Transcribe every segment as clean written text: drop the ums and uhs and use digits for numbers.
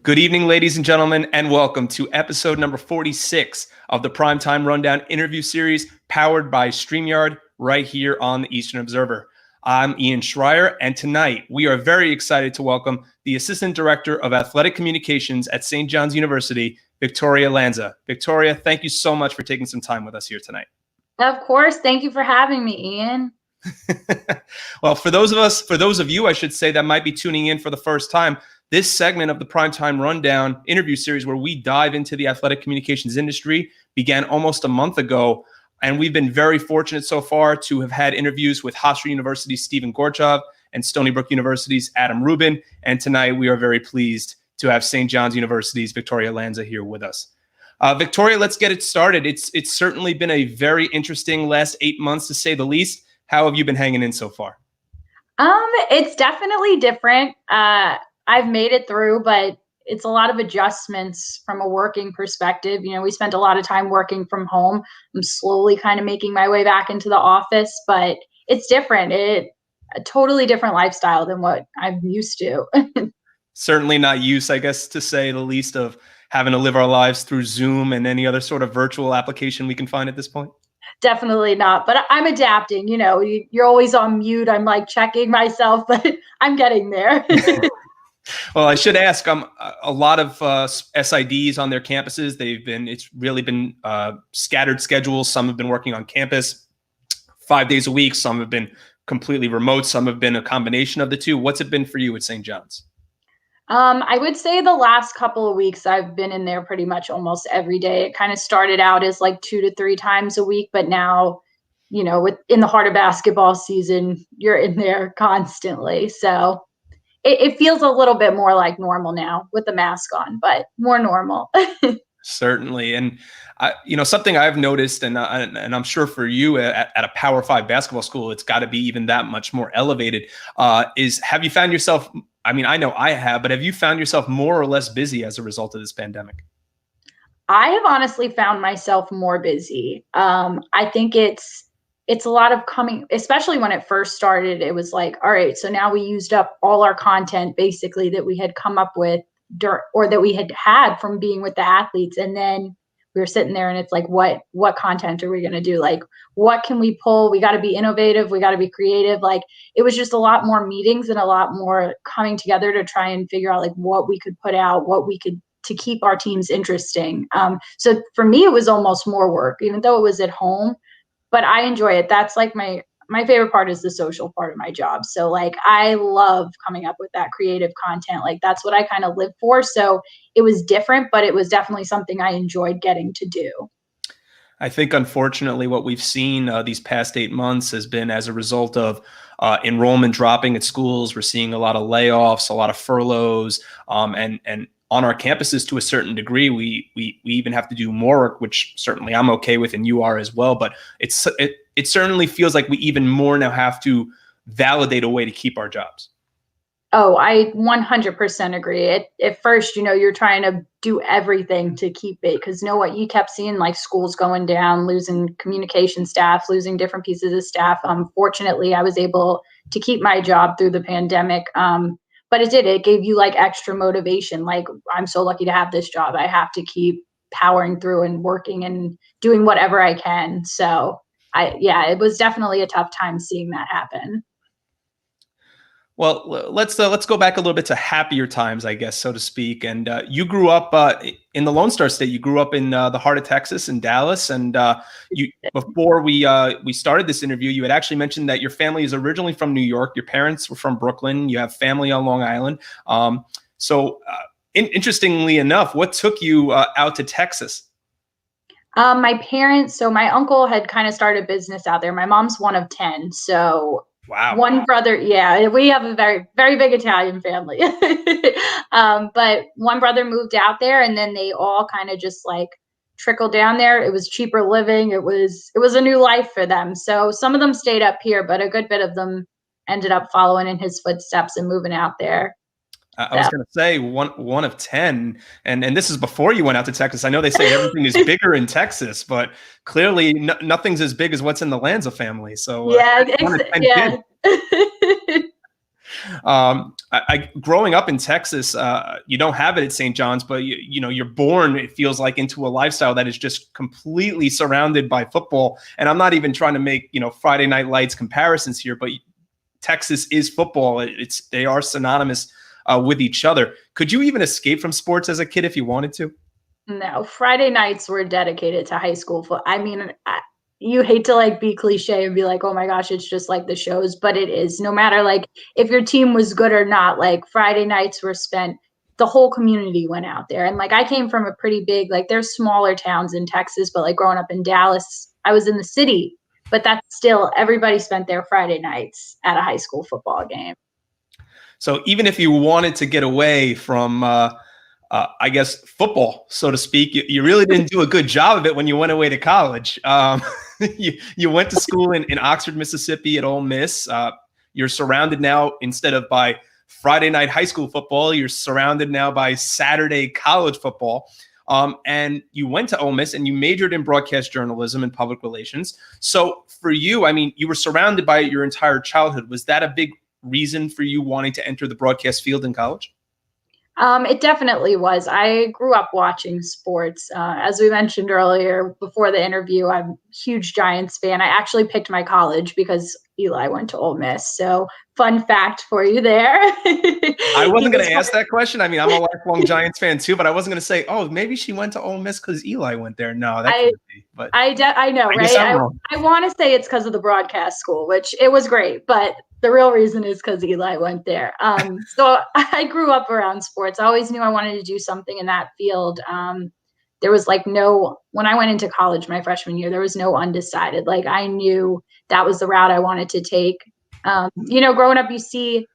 Good evening, ladies and gentlemen, and welcome to episode number 46 of the Primetime Rundown interview series powered by StreamYard right here on the Eastern Observer. I'm Ian Schraier, and tonight we are very excited to welcome the Assistant Director of Athletic Communications at St. John's University, Victoria Lanza. Victoria, thank you so much for taking some time with us here tonight. Of course. Thank you for having me, Ian. Well, for those of you, I should say, that might be tuning in for the first time, this segment of the Primetime Rundown interview series where we dive into the athletic communications industry began almost a month ago. And we've been very fortunate so far to have had interviews with Hofstra University's Stephen Gorchov and Stony Brook University's Adam Rubin. And tonight we are very pleased to have St. John's University's Victoria Lanza here with us. Victoria, let's get it started. It's certainly been a very interesting last 8 months, to say the least. How have you been hanging in so far? It's definitely different. I've made it through, but it's a lot of adjustments from a working perspective. You know, we spent a lot of time working from home. I'm slowly kind of making my way back into the office, but it's different. A totally different lifestyle than what I'm used to. Certainly not used, I guess, to say the least, of having to live our lives through Zoom and any other sort of virtual application we can find at this point. Definitely not, but I'm adapting. You know, you're always on mute. I'm like checking myself, but I'm getting there. Well, I should ask, a lot of SIDs on their campuses, it's really been scattered schedules. Some have been working on campus 5 days a week. Some have been completely remote. Some have been a combination of the two. What's it been for you at St. John's? I would say the last couple of weeks I've been in there pretty much almost every day. It kind of started out as like 2 to 3 times a week, but now, you know, in the heart of basketball season, you're in there constantly. So it feels a little bit more like normal now with the mask on, but more normal. Certainly. And, something I've noticed, and I'm sure for you at a Power 5 basketball school, it's got to be even that much more elevated, is have you found yourself, I mean, I know I have, but have you found yourself more or less busy as a result of this pandemic? I have honestly found myself more busy. I think it's a lot of coming, especially when it first started. It was like, all right, so now we used up all our content basically that we had come up with or that we had from being with the athletes. And then we were sitting there and it's like, what content are we going to do? Like, what can we pull? We got to be innovative. We got to be creative. Like, it was just a lot more meetings and a lot more coming together to try and figure out like what we could put out, what we could to keep our teams interesting. So for me, it was almost more work, even though it was at home. But I enjoy it. That's like my favorite part is the social part of my job. So like, I love coming up with that creative content. Like, that's what I kind of live for. So it was different, but it was definitely something I enjoyed getting to do. I think, unfortunately, what we've seen these past 8 months has been as a result of enrollment dropping at schools. We're seeing a lot of layoffs, a lot of furloughs, and on our campuses, to a certain degree, we even have to do more work, which certainly I'm okay with, and you are as well. But it certainly feels like we even more now have to validate a way to keep our jobs. Oh, I 100% agree. At first, you know, you're trying to do everything to keep it, because you kept seeing like schools going down, losing communication staff, losing different pieces of staff. Fortunately, I was able to keep my job through the pandemic. But it gave you like extra motivation. Like, I'm so lucky to have this job. I have to keep powering through and working and doing whatever I can. So it was definitely a tough time seeing that happen. Well, let's go back a little bit to happier times, I guess, so to speak. And you grew up in the Lone Star State. You grew up in the heart of Texas, in Dallas. And before we started this interview, you had actually mentioned that your family is originally from New York. Your parents were from Brooklyn. You have family on Long Island. Interestingly enough, what took you out to Texas? My parents. So my uncle had kind of started a business out there. My mom's one of 10. So. Wow. One brother, yeah, we have a very, very big Italian family. But one brother moved out there, and then they all kind of just like trickled down there. It was cheaper living. It was a new life for them. So some of them stayed up here, but a good bit of them ended up following in his footsteps and moving out there. I was going to say one of 10, and this is before you went out to Texas. I know they say everything is bigger in Texas, but clearly nothing's as big as what's in the Lanza family. So yeah. Growing up in Texas, you don't have it at St. John's, but you're born, it feels like, into a lifestyle that is just completely surrounded by football. And I'm not even trying to make, Friday Night Lights comparisons here, but Texas is football. They are synonymous with each other. Could you even escape from sports as a kid if you wanted to? No, Friday nights were dedicated to high school football. I mean, you hate to like be cliche and be like, oh my gosh, it's just like the shows, but it is. No matter like if your team was good or not, like Friday nights were spent, the whole community went out there. And like I came from a pretty big, like there's smaller towns in Texas, but like growing up in Dallas, I was in the city, but that's still, everybody spent their Friday nights at a high school football game. So even if you wanted to get away from, I guess, football, so to speak, you really didn't do a good job of it when you went away to college. You went to school in Oxford, Mississippi at Ole Miss. You're surrounded now, instead of by Friday night high school football, you're surrounded now by Saturday college football. And you went to Ole Miss and you majored in broadcast journalism and public relations. So for you, I mean, you were surrounded by it your entire childhood. Was that a big reason for you wanting to enter the broadcast field in college? It definitely was. I grew up watching sports. As we mentioned earlier before the interview, I'm a huge Giants fan. I actually picked my college because Eli went to Ole Miss. So fun fact for you there. I wasn't going to ask that question. I mean, I'm a lifelong Giants fan too, but I wasn't going to say, oh, maybe she went to Ole Miss because Eli went there. No, that couldn't be. But I know, right? I want to say it's because of the broadcast school, which it was great, but the real reason is because Eli went there. So I grew up around sports. I always knew I wanted to do something in that field. There was like when I went into college my freshman year, there was no undecided. Like I knew that was the route I wanted to take. Growing up, you see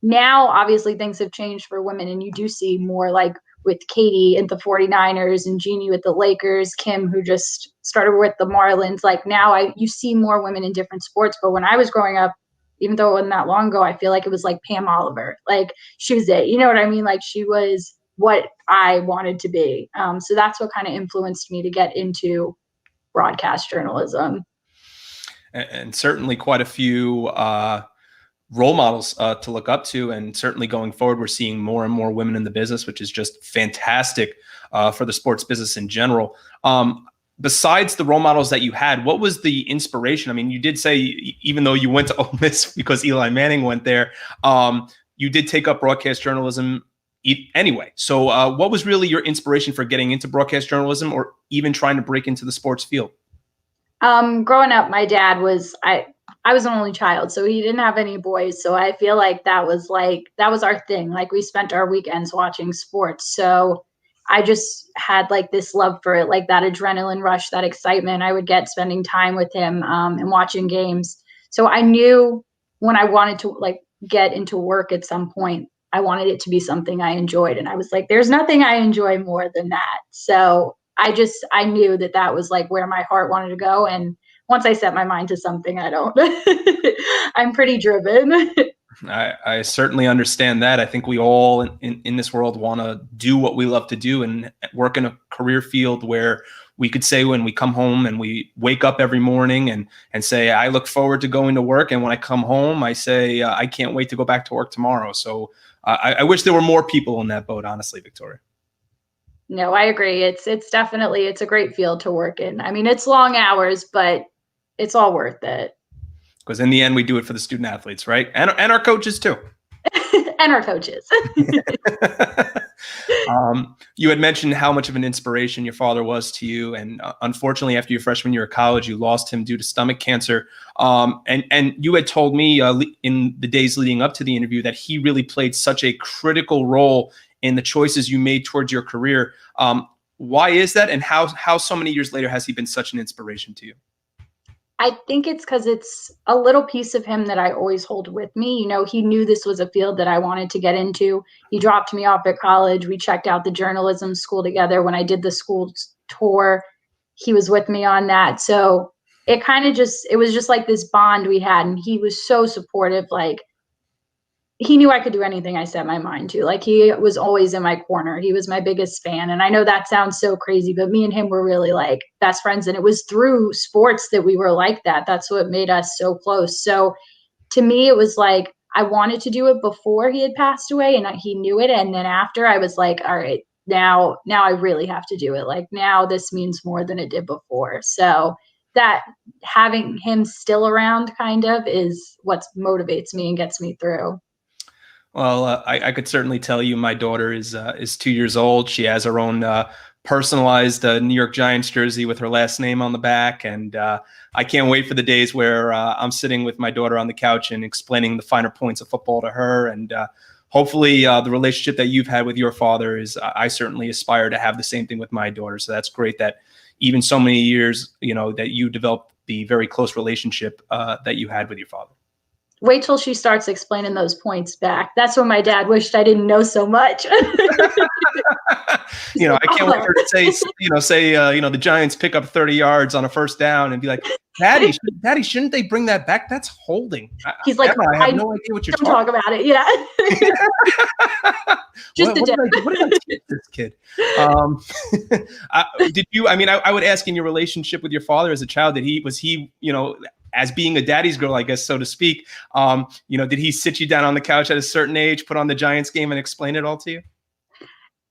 now, obviously things have changed for women and you do see more like with Katie at the 49ers and Jeannie with the Lakers, Kim, who just started with the Marlins. Like now you see more women in different sports. But when I was growing up, even though it wasn't that long ago, I feel like it was like Pam Oliver. Like she was it. You know what I mean? Like she was what I wanted to be. So that's what kind of influenced me to get into broadcast journalism. And certainly quite a few role models to look up to. And certainly going forward, we're seeing more and more women in the business, which is just fantastic for the sports business in general. Besides the role models that you had, what was the inspiration? I mean, you did say, even though you went to Ole Miss because Eli Manning went there, you did take up broadcast journalism anyway. So what was really your inspiration for getting into broadcast journalism or even trying to break into the sports field? Growing up, my dad I was an only child, so he didn't have any boys. So I feel like that was our thing. Like we spent our weekends watching sports. So I just had like this love for it, like that adrenaline rush, that excitement I would get spending time with him and watching games. So I knew when I wanted to like get into work at some point, I wanted it to be something I enjoyed. And I was like, there's nothing I enjoy more than that. So I knew that was like where my heart wanted to go. And once I set my mind to something, I'm pretty driven. I certainly understand that. I think we all in this world want to do what we love to do and work in a career field where we could say when we come home and we wake up every morning and say, I look forward to going to work. And when I come home, I say, I can't wait to go back to work tomorrow. So I wish there were more people in that boat, honestly, Victoria. No, I agree. It's a great field to work in. I mean, it's long hours, but it's all worth it. Because in the end, we do it for the student athletes, right? And our coaches too. And our coaches. You had mentioned how much of an inspiration your father was to you. And unfortunately, after your freshman year of college, you lost him due to stomach cancer. And you had told me in the days leading up to the interview that he really played such a critical role in the choices you made towards your career. Why is that? And how so many years later has he been such an inspiration to you? I think it's because it's a little piece of him that I always hold with me. You know, he knew this was a field that I wanted to get into. He dropped me off at college. We checked out the journalism school together. When I did the school tour, he was with me on that. So it was just like this bond we had. And he was so supportive. Like, he knew I could do anything I set my mind to. Like, he was always in my corner. He was my biggest fan. And I know that sounds so crazy, but me and him were really like best friends. And it was through sports that we were like that. That's what made us so close. So to me, it was like, I wanted to do it before he had passed away, and he knew it. And then after, I was like, all right, now I really have to do it. Like, now this means more than it did before. So that having him still around kind of is what motivates me and gets me through. Well, I could certainly tell you my daughter is 2 years old. She has her own personalized New York Giants jersey with her last name on the back. And I can't wait for the days where I'm sitting with my daughter on the couch and explaining the finer points of football to her. And hopefully the relationship that you've had with your father is, I certainly aspire to have the same thing with my daughter. So that's great that even so many years, that you developed the very close relationship that you had with your father. Wait till she starts explaining those points back. That's when my dad wished I didn't know so much. I can't wait for her to say, the Giants pick up 30 yards on a first down and be like, Daddy, shouldn't they bring that back? That's holding. He's like, Emma, I have no idea what you're talk about it. Yeah. What did I teach this kid? Did you, I would ask, in your relationship with your father as a child, was he, as being a daddy's girl, I guess, so to speak, did he sit you down on the couch at a certain age, put on the Giants game and explain it all to you?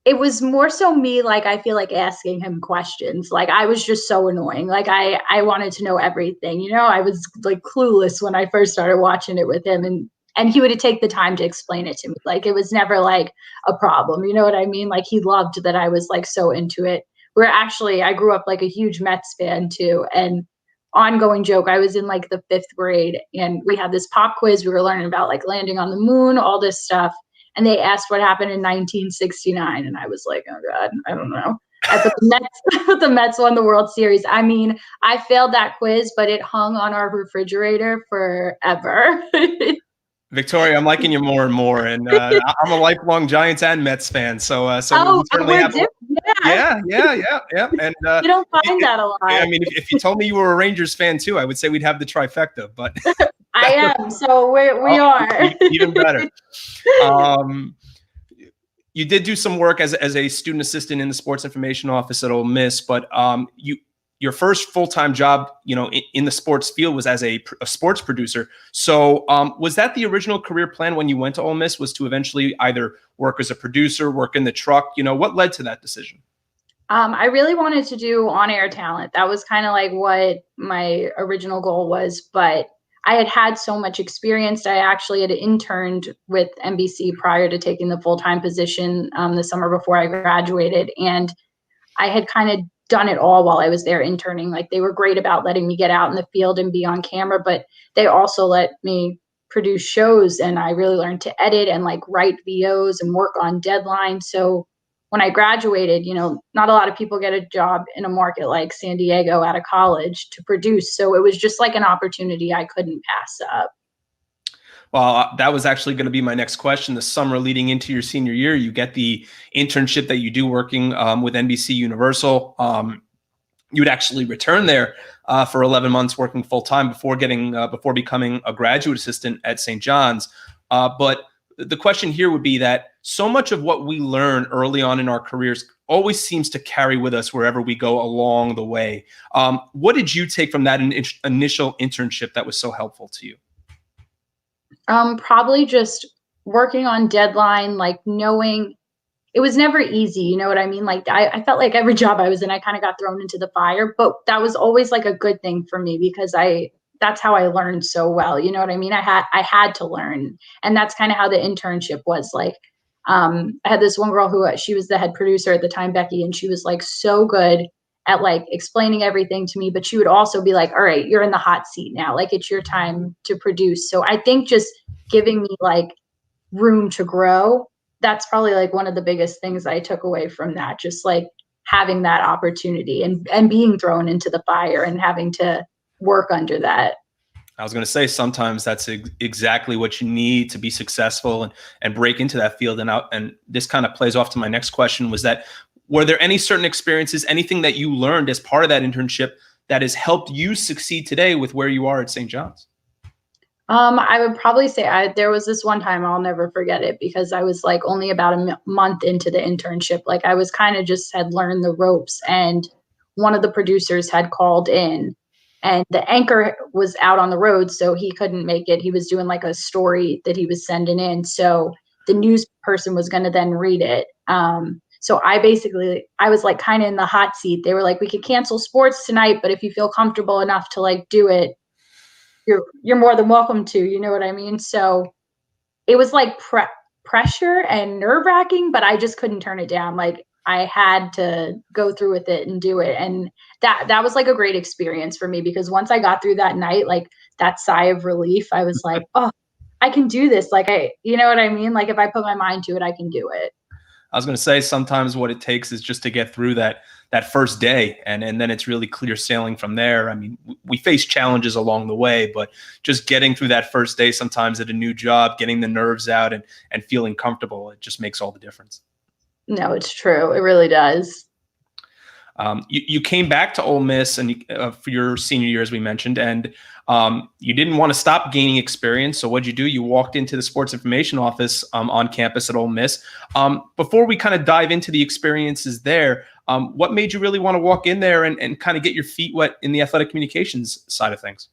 It was more so me, like, I feel like asking him questions. Like, I was just so annoying. Like, I wanted to know everything. I was like clueless when I first started watching it with him, and he would take the time to explain it to me. Like, it was never like a problem. You know what I mean? Like, he loved that I was like so into it. I grew up like a huge Mets fan too. And ongoing joke, I was in like the 5th grade and we had this pop quiz. We were learning about like landing on the moon, all this stuff. And they asked what happened in 1969. And I was like, oh God, I don't know. I thought the Mets won the World Series. I failed that quiz, but it hung on our refrigerator forever. Victoria, I'm liking you more and more, and I'm a lifelong Giants and Mets fan, so we certainly have. Yeah. And you don't find that a lot. If you told me you were a Rangers fan too, I would say we'd have the trifecta. But I am, so we are even better. You did do some work as a student assistant in the sports information office at Ole Miss, but your first full-time job, in the sports field was as a sports producer. So was that the original career plan when you went to Ole Miss, was to eventually either work as a producer, work in the truck? What led to that decision? I really wanted to do on-air talent. That was kind of like what my original goal was, but I had so much experience. I actually had interned with NBC prior to taking the full-time position the summer before I graduated. And I had kind of done it all while I was there interning. Like, they were great about letting me get out in the field and be on camera, but they also let me produce shows, and I really learned to edit and like write VOs and work on deadlines. So when I graduated, not a lot of people get a job in a market like San Diego out of college to produce. So it was just like an opportunity I couldn't pass up. Well, that was actually going to be my next question. The summer leading into your senior year, you get the internship that you do working with NBC Universal. You would actually return there for 11 months working full time before becoming a graduate assistant at St. John's. But the question here would be that so much of what we learn early on in our careers always seems to carry with us wherever we go along the way. What did you take from that initial internship that was so helpful to you? Probably just working on deadline, like knowing it was never easy. You know what I mean? Like, I felt like every job I was in, I kind of got thrown into the fire, but that was always like a good thing for me because that's how I learned so well. You know what I mean? I had to learn. And that's kind of how the internship was. Like, I had this one girl who, she was the head producer at the time, Becky, and she was like so good at like explaining everything to me, but she would also be like, all right, you're in the hot seat now. Like, it's your time to produce. So I think just giving me like room to grow, that's probably like one of the biggest things I took away from that. Just like having that opportunity and being thrown into the fire and having to work under that. I was going to say, sometimes that's exactly what you need to be successful and break into that field. And this kind of plays off to my next question, was that, were there any certain experiences, anything that you learned as part of that internship that has helped you succeed today with where you are at St. John's? I would probably say there was this one time, I'll never forget it, because I was like only about a month into the internship. Like, I was kind of just had learned the ropes, and one of the producers had called in and the anchor was out on the road, so he couldn't make it. He was doing like a story that he was sending in. So the news person was going to then read it. So I was like kind of in the hot seat. They were like, we could cancel sports tonight, but if you feel comfortable enough to like do it, you're more than welcome to, you know what I mean? So it was like pressure and nerve wracking, but I just couldn't turn it down. Like I had to go through with it and do it. And that was like a great experience for me, because once I got through that night, like that sigh of relief, I was like, oh, I can do this. Like you know what I mean? Like if I put my mind to it, I can do it. I was going to say, sometimes what it takes is just to get through that first day, and then it's really clear sailing from there. I mean, we face challenges along the way, but just getting through that first day, sometimes at a new job, getting the nerves out and feeling comfortable, it just makes all the difference. No, it's true. It really does. You came back to Ole Miss and for your senior year, as we mentioned, and you didn't want to stop gaining experience. So what'd you do? You walked into the sports information office on campus at Ole Miss. Before we kind of dive into the experiences there, what made you really want to walk in there and kind of get your feet wet in the athletic communications side of things?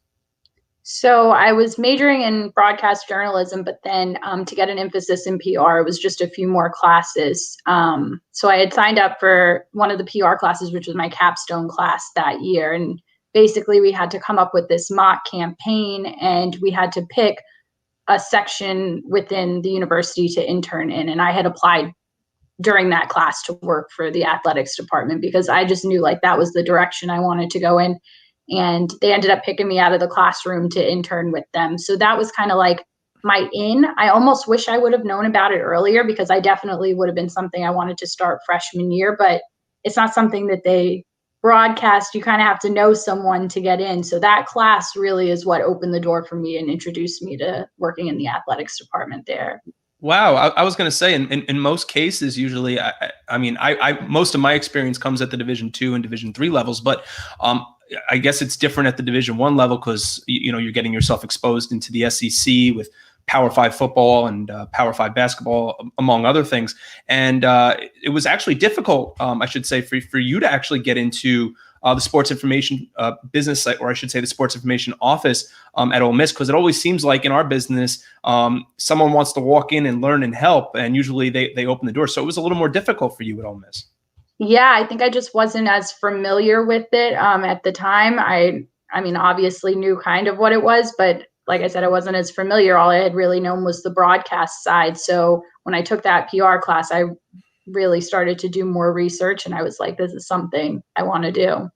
So I was majoring in broadcast journalism, but then to get an emphasis in PR, it was just a few more classes. So I had signed up for one of the PR classes, which was my capstone class that year. And basically we had to come up with this mock campaign, and we had to pick a section within the university to intern in. And I had applied during that class to work for the athletics department, because I just knew like that was the direction I wanted to go in. And they ended up picking me out of the classroom to intern with them. So that was kind of like my in. I almost wish I would have known about it earlier, because I definitely would have been something I wanted to start freshman year, but it's not something that they broadcast. You kind of have to know someone to get in. So that class really is what opened the door for me and introduced me to working in the athletics department there. Wow, I was going to say, in most cases, usually, I mean, most of my experience comes at the Division II and Division III levels, but I guess it's different at the Division I level, because you're getting yourself exposed into the SEC with Power 5 football and Power 5 basketball, among other things. And it was actually difficult, I should say, for you to actually get into the sports information business, or I should say the sports information office at Ole Miss, because it always seems like in our business, someone wants to walk in and learn and help, and usually they open the door. So it was a little more difficult for you at Ole Miss. Yeah, I think I just wasn't as familiar with it at the time. I mean, obviously knew kind of what it was, but like I said, I wasn't as familiar. All I had really known was the broadcast side. So when I took that PR class, I really started to do more research, and I was like, this is something I want to do.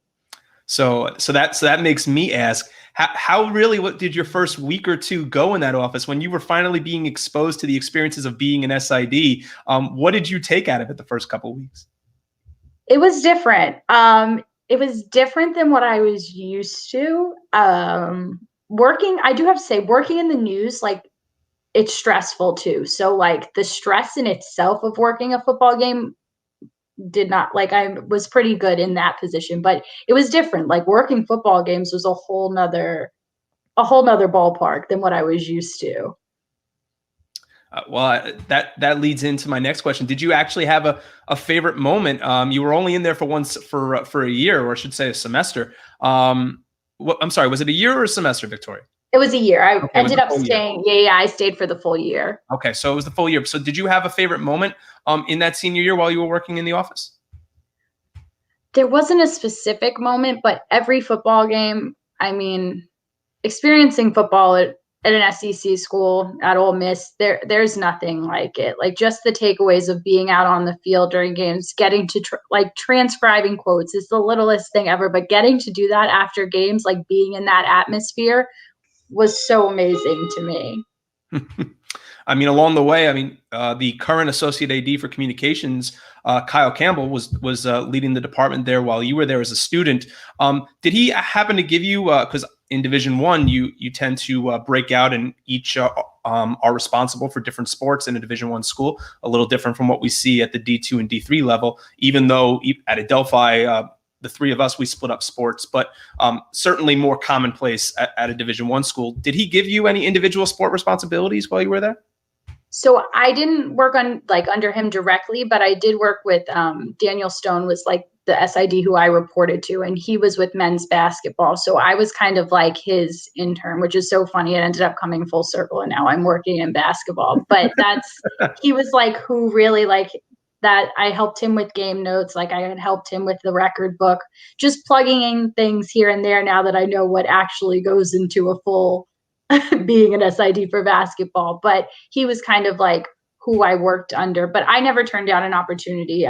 So that makes me ask, how really, what did your first week or two go in that office when you were finally being exposed to the experiences of being an SID? What did you take out of it the first couple of weeks? It was different. It was different than what I was used to. I do have to say, working in the news, like, it's stressful too. So like the stress in itself of working a football game did not, like, I was pretty good in that position, but it was different. Like working football games was a whole nother ballpark than what I was used to. Well, that leads into my next question. Did you actually have a favorite moment? You were only in there for a year, or I should say a semester. I'm sorry, was it a year or a semester, Victoria? It was a year. I Okay, ended up staying. Yeah, I stayed for the full year. Okay, so it was the full year. So did you have a favorite moment in that senior year while you were working in the office? There wasn't a specific moment, but every football game, I mean, experiencing football at an SEC school at Ole Miss, there's nothing like it. Like just the takeaways of being out on the field during games, getting to transcribing quotes is the littlest thing ever, but getting to do that after games, like being in that atmosphere, was so amazing to me. I mean, along the way, I mean, the current associate AD for communications, Kyle Campbell, was leading the department there while you were there as a student. Did he happen to give you, because in Division I, you tend to break out, and each are responsible for different sports in a Division I school, a little different from what we see at the D2 and D3 level, even though at Adelphi, the three of us, we split up sports, but certainly more commonplace at a Division I school. Did he give you any individual sport responsibilities while you were there? So I didn't work on under him directly, but I did work with Daniel Stone, was like the SID who I reported to, and he was with men's basketball. So I was kind of like his intern, which is so funny. It ended up coming full circle, and now I'm working in basketball. But he was like who really like that. I helped him with game notes. Like I had helped him with the record book, just plugging in things here and there now that I know what actually goes into a full being an SID for basketball. But he was kind of like who I worked under, but I never turned down an opportunity.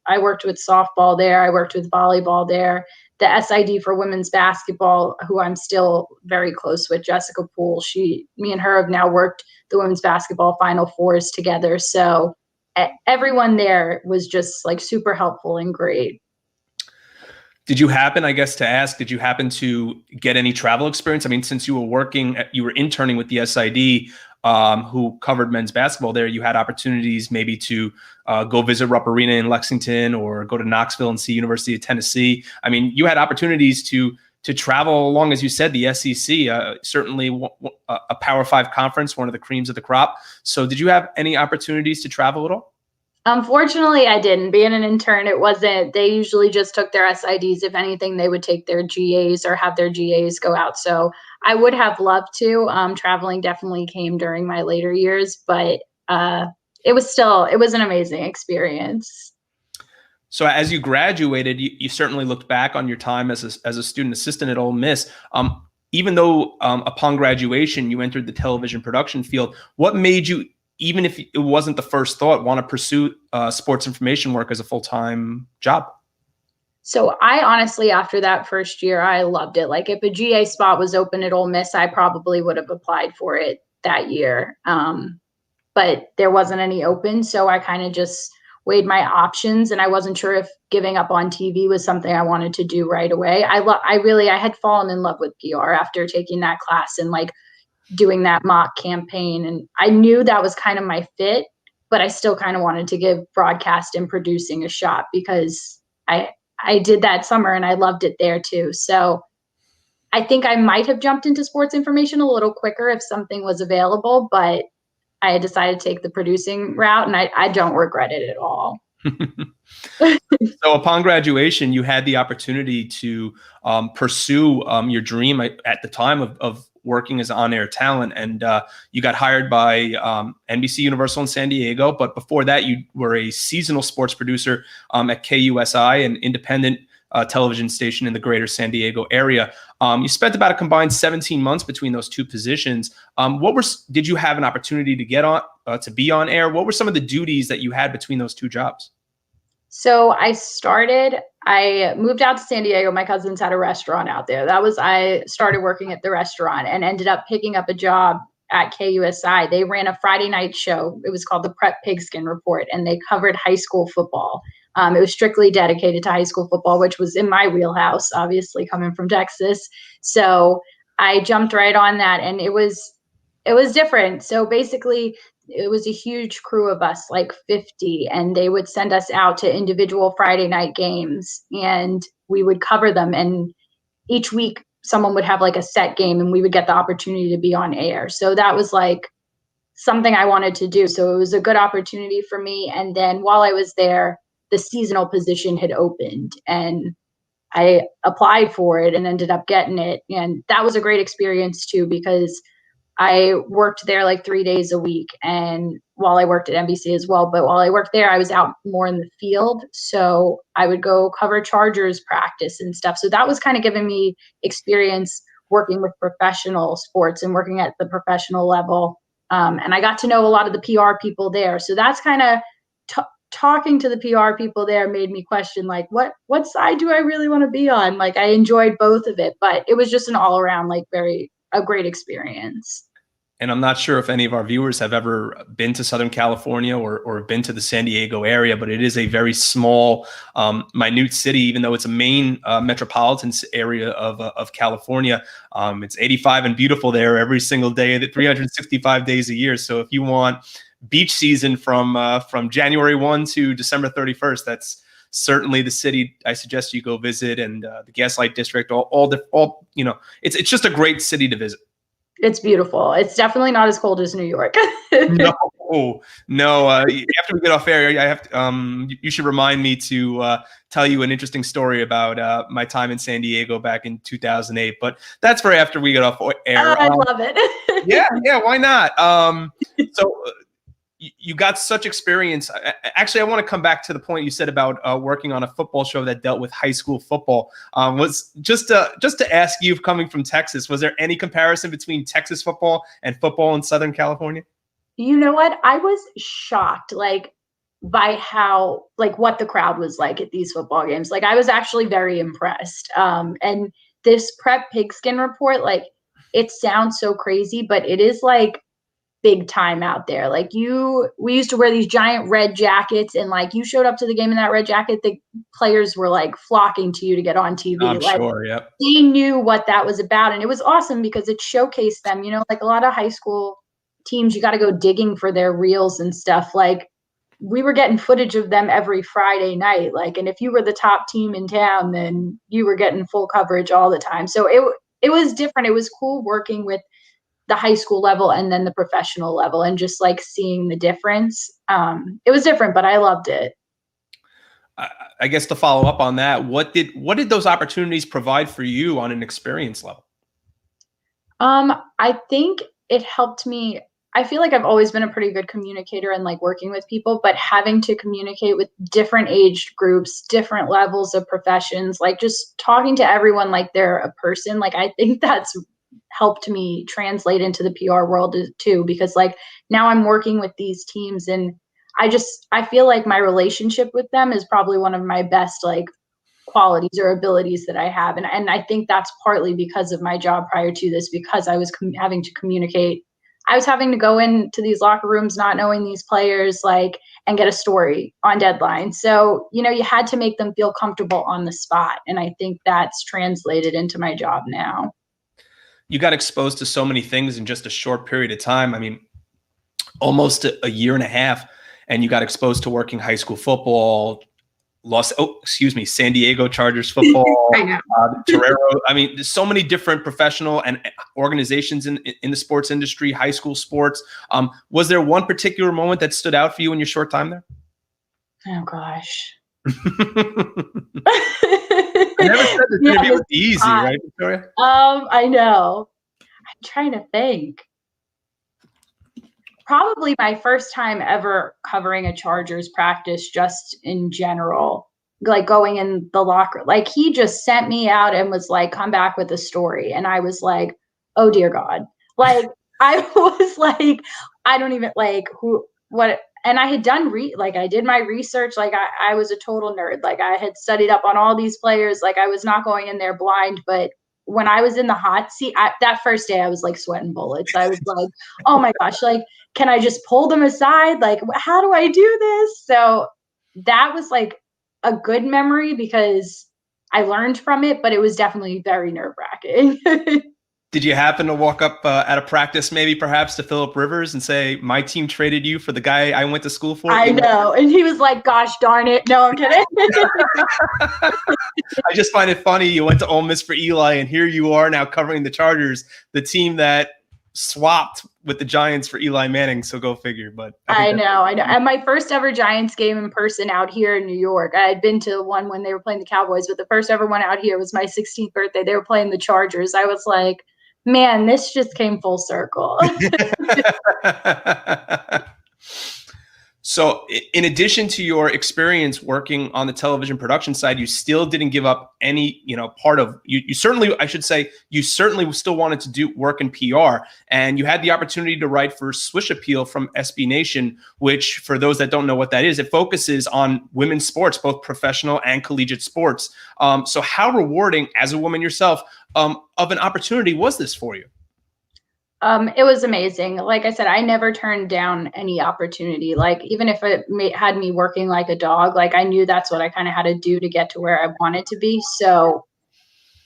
I worked with softball there. I worked with volleyball there. The SID for women's basketball, who I'm still very close with, Jessica Poole, me and her have now worked the women's basketball Final Fours together. So everyone there was just like super helpful and great. Did you happen to get any travel experience? I mean, since you were interning with the SID, who covered men's basketball there, you had opportunities maybe to go visit Rupp Arena in Lexington or go to Knoxville and see University of Tennessee. I mean, you had opportunities to travel along, as you said, the SEC, certainly a Power 5 conference, one of the creams of the crop. So did you have any opportunities to travel at all? Unfortunately, I didn't. Being an intern, they usually just took their SIDs. If anything, they would take their GAs or have their GAs go out. So I would have loved to. Traveling definitely came during my later years, but it was an amazing experience. So as you graduated, you certainly looked back on your time as a student assistant at Ole Miss. Even though upon graduation you entered the television production field, what made you, even if it wasn't the first thought, want to pursue sports information work as a full-time job? So I honestly, after that first year, I loved it. Like if a GA spot was open at Ole Miss, I probably would have applied for it that year. But there wasn't any open. So I kind of just weighed my options, and I wasn't sure if giving up on TV was something I wanted to do right away. I had fallen in love with PR after taking that class and like doing that mock campaign. And I knew that was kind of my fit, but I still kind of wanted to give broadcast and producing a shot because I did that summer and I loved it there too. So I think I might have jumped into sports information a little quicker if something was available, but I had decided to take the producing route, and I don't regret it at all. So upon graduation, you had the opportunity to pursue your dream at the time of working as on-air talent, and you got hired by NBC Universal in San Diego. But before that, you were a seasonal sports producer at KUSI, an independent television station in the greater San Diego area. You spent about a combined 17 months between those two positions. Did you have an opportunity to get on to be on air? What were some of the duties that you had between those two jobs? So I moved out to San Diego. My cousins had a restaurant out there. I started working at the restaurant and ended up picking up a job at KUSI. They ran a Friday night show. It was called the Prep Pigskin Report, and they covered high school football. It was strictly dedicated to high school football, which was in my wheelhouse, obviously coming from Texas. So I jumped right on that, and it was different. So basically, it was a huge crew of us, like 50, and they would send us out to individual Friday night games, and we would cover them. And each week, someone would have like a set game, and we would get the opportunity to be on air. So that was like something I wanted to do. So it was a good opportunity for me. And then while I was there, the seasonal position had opened, and I applied for it and ended up getting it. And that was a great experience too, because I worked there like 3 days a week, and while I worked at NBC as well, but while I worked there, I was out more in the field. So I would go cover Chargers practice and stuff. So that was kind of giving me experience working with professional sports and working at the professional level. And I got to know a lot of the PR people there. So that's kind of talking to the PR people there made me question, like, what side do I really want to be on? Like, I enjoyed both of it, but it was just an all around, like, a great experience. And I'm not sure if any of our viewers have ever been to Southern California or been to the San Diego area, but it is a very small, minute city, even though it's a main metropolitan area of California. It's 85 and beautiful there every single day, 365 days a year. So if you want beach season from January 1 to December 31st, that's certainly the city I suggest you go visit. And the Gaslight District, it's just a great city to visit. It's beautiful. It's definitely not as cold as New York. No, Oh no! After we get off air, I have to, you should remind me to tell you an interesting story about my time in San Diego back in 2008. But that's for after we get off air. I love it. Yeah, why not? So you got such experience. Actually, I want to come back to the point you said about working on a football show that dealt with high school football. Was just to ask you, coming from Texas, was there any comparison between Texas football and football in Southern California? You know what? I was shocked, like, by how, like, what the crowd was like at these football games. Like, I was actually very impressed. And this prep pigskin report, like, it sounds so crazy, but it is like big time out there. Like, we used to wear these giant red jackets, and like you showed up to the game in that red jacket, the players were like flocking to you to get on TV. I'm like, sure, yep. they knew what that was about, and it was awesome because it showcased them. You know, like a lot of high school teams, you got to go digging for their reels and stuff. Like, we were getting footage of them every Friday night. Like, and if you were the top team in town, then you were getting full coverage all the time. So it was different. It was cool working with the high school level and then the professional level, and just like seeing the difference. It was different, but I loved it. I guess to follow up on that, what did those opportunities provide for you on an experience level? I think it helped me. I feel like I've always been a pretty good communicator and like working with people, but having to communicate with different age groups, different levels of professions, like just talking to everyone like they're a person. Like, I think that's helped me translate into the PR world too, because like now I'm working with these teams, and I feel like my relationship with them is probably one of my best like qualities or abilities that I have. And I think that's partly because of my job prior to this, because I was having to communicate. I was having to go into these locker rooms not knowing these players, like, and get a story on deadline. So, you know, you had to make them feel comfortable on the spot. And I think that's translated into my job now. You got exposed to so many things in just a short period of time. I mean, almost a year and a half, and you got exposed to working high school football, San Diego Chargers football, I know. Torero. I mean, there's so many different professional and organizations in the sports industry, high school sports. Was there one particular moment that stood out for you in your short time there? Oh gosh. I never said this interview was easy, right, Victoria? I know. I'm trying to think. Probably my first time ever covering a Chargers practice, just in general, like going in the locker. Like, he just sent me out and was like, come back with a story. And I was like, oh dear God. Like, I was like, I don't even like what. And I had done I did my research. Like, I was a total nerd. Like, I had studied up on all these players. Like, I was not going in there blind. But when I was in the hot seat, that first day I was like sweating bullets. I was like, oh my gosh, like, can I just pull them aside? Like, how do I do this? So that was like a good memory because I learned from it, but it was definitely very nerve-wracking. Did you happen to walk up at a practice, maybe perhaps to Phillip Rivers, and say, my team traded you for the guy I went to school for? I know. And he was like, gosh darn it. No, I'm kidding. I just find it funny. You went to Ole Miss for Eli, and here you are now covering the Chargers, the team that swapped with the Giants for Eli Manning. So go figure. But I know. And my first ever Giants game in person out here in New York, I had been to one when they were playing the Cowboys, but the first ever one out here was my 16th birthday. They were playing the Chargers. I was like, man, this just came full circle. So in addition to your experience working on the television production side, you still didn't give up any, part of you certainly, I should say, you certainly still wanted to do work in PR, and you had the opportunity to write for Swish Appeal from SB Nation, which, for those that don't know what that is, it focuses on women's sports, both professional and collegiate sports. So how rewarding, as a woman yourself, of an opportunity was this for you? It was amazing. Like I said, I never turned down any opportunity. Like, even if it had me working like a dog, like, I knew that's what I kind of had to do to get to where I wanted to be. So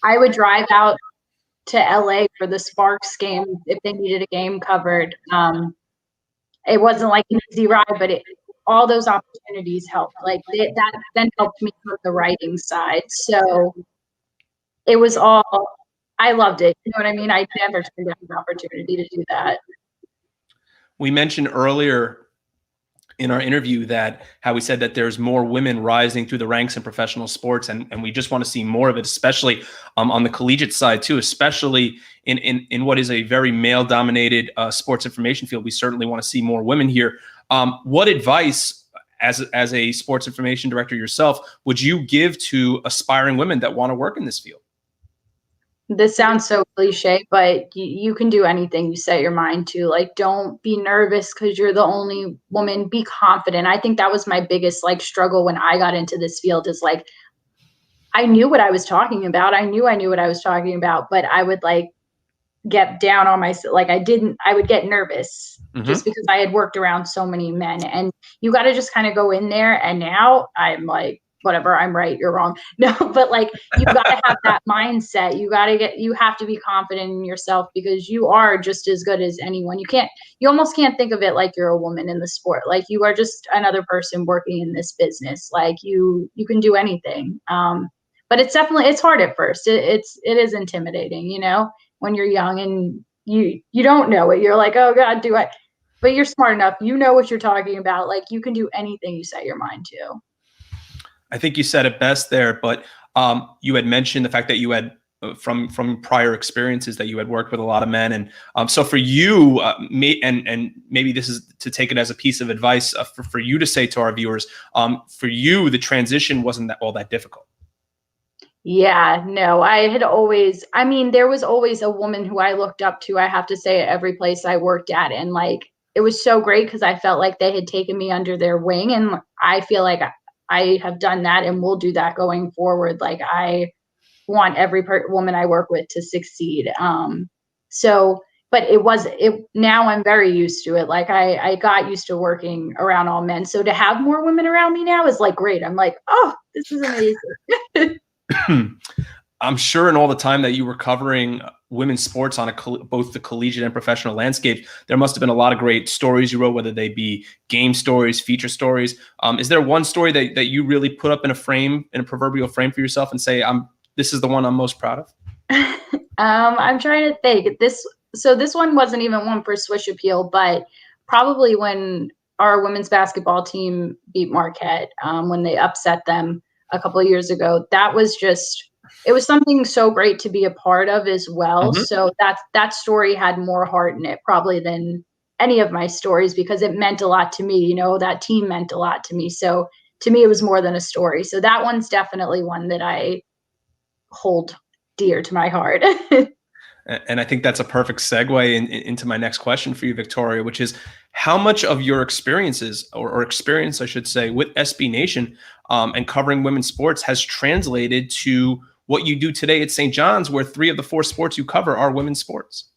I would drive out to LA for the Sparks game if they needed a game covered. It wasn't like an easy ride, but all those opportunities helped. Like, that then helped me with the writing side. So it was all, I loved it. You know what I mean? I never turned down an opportunity to do that. We mentioned earlier in our interview that how we said that there's more women rising through the ranks in professional sports, and we just want to see more of it, especially on the collegiate side too, especially in what is a very male dominated sports information field. We certainly want to see more women here. What advice, as a sports information director yourself, would you give to aspiring women that want to work in this field? This sounds so cliche, but you can do anything you set your mind to. Like, don't be nervous because you're the only woman. Be confident. I think that was my biggest like struggle when I got into this field, is like, I knew what I was talking about. I knew what I was talking about, but I would like get down on myself. Like I would get nervous just because I had worked around so many men, and you got to just kind of go in there. And now I'm like, whatever, I'm right, you're wrong. No, but like, you got to have that mindset. You have to be confident in yourself, because you are just as good as anyone. You almost can't think of it like you're a woman in the sport. Like, you are just another person working in this business. Like, you can do anything. But it's hard at first. It is intimidating, when you're young and you don't know it. You're like, oh God, do I? But you're smart enough. You know what you're talking about. Like, you can do anything you set your mind to. I think you said it best there, but you had mentioned the fact that you had from prior experiences that you had worked with a lot of men, and so for you, and maybe this is to take it as a piece of advice for you to say to our viewers, for you, the transition wasn't all that difficult. Yeah, no, there was always a woman who I looked up to, I have to say, at every place I worked at. And like, it was so great because I felt like they had taken me under their wing. And I feel like I have done that and will do that going forward. Like, I want every woman I work with to succeed. But now I'm very used to it. Like, I got used to working around all men. So to have more women around me now is like great. I'm like, oh, this is amazing. I'm sure in all the time that you were covering women's sports on both the collegiate and professional landscape, there must have been a lot of great stories you wrote, whether they be game stories, feature stories. Is there one story that you really put up in a proverbial frame for yourself and say, this is the one I'm most proud of? I'm trying to think. This one wasn't even one for Swish Appeal, but probably when our women's basketball team beat Marquette, when they upset them a couple of years ago. It was something so great to be a part of as well. So that story had more heart in it probably than any of my stories, because it meant a lot to me. That team meant a lot to me. So to me, it was more than a story. So that one's definitely one that I hold dear to my heart. And I think that's a perfect segue into my next question for you, Victoria, which is how much of your experiences or experience, I should say, with SB Nation and covering women's sports has translated to what you do today at St. John's, where 3 of the 4 sports you cover are women's sports?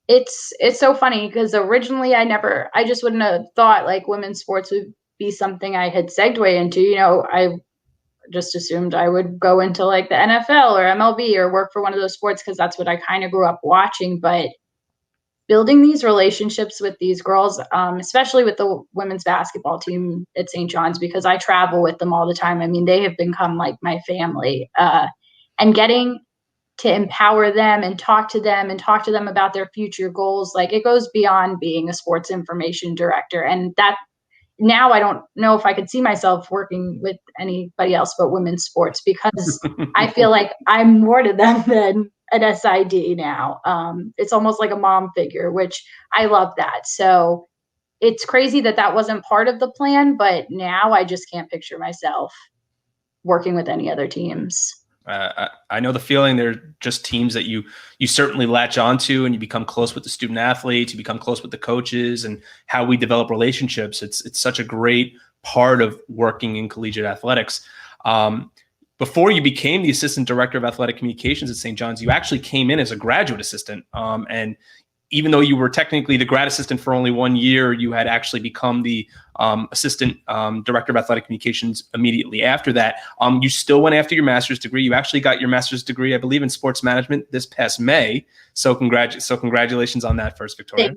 It's so funny because originally I just wouldn't have thought like women's sports would be something I had segued into. I just assumed I would go into like the NFL or MLB or work for one of those sports, because that's what I kind of grew up watching. But building these relationships with these girls, especially with the women's basketball team at St. John's, because I travel with them all the time. I mean, they have become like my family, and getting to empower them and talk to them about their future goals. Like, it goes beyond being a sports information director. And that now I don't know if I could see myself working with anybody else but women's sports, because I feel like I'm more to them than an SID now. It's almost like a mom figure, which I love that. So it's crazy that wasn't part of the plan, but now I just can't picture myself working with any other teams. I know the feeling. They're just teams that you certainly latch onto, and you become close with the student athletes, you become close with the coaches, and how we develop relationships. It's such a great part of working in collegiate athletics. Before you became the assistant director of athletic communications at St. John's, you actually came in as a graduate assistant. And even though you were technically the grad assistant for only 1 year, you had actually become the assistant director of athletic communications immediately after that. You still went after your master's degree. You actually got your master's degree, I believe, in sports management this past May. So congratulations on that first, Victoria.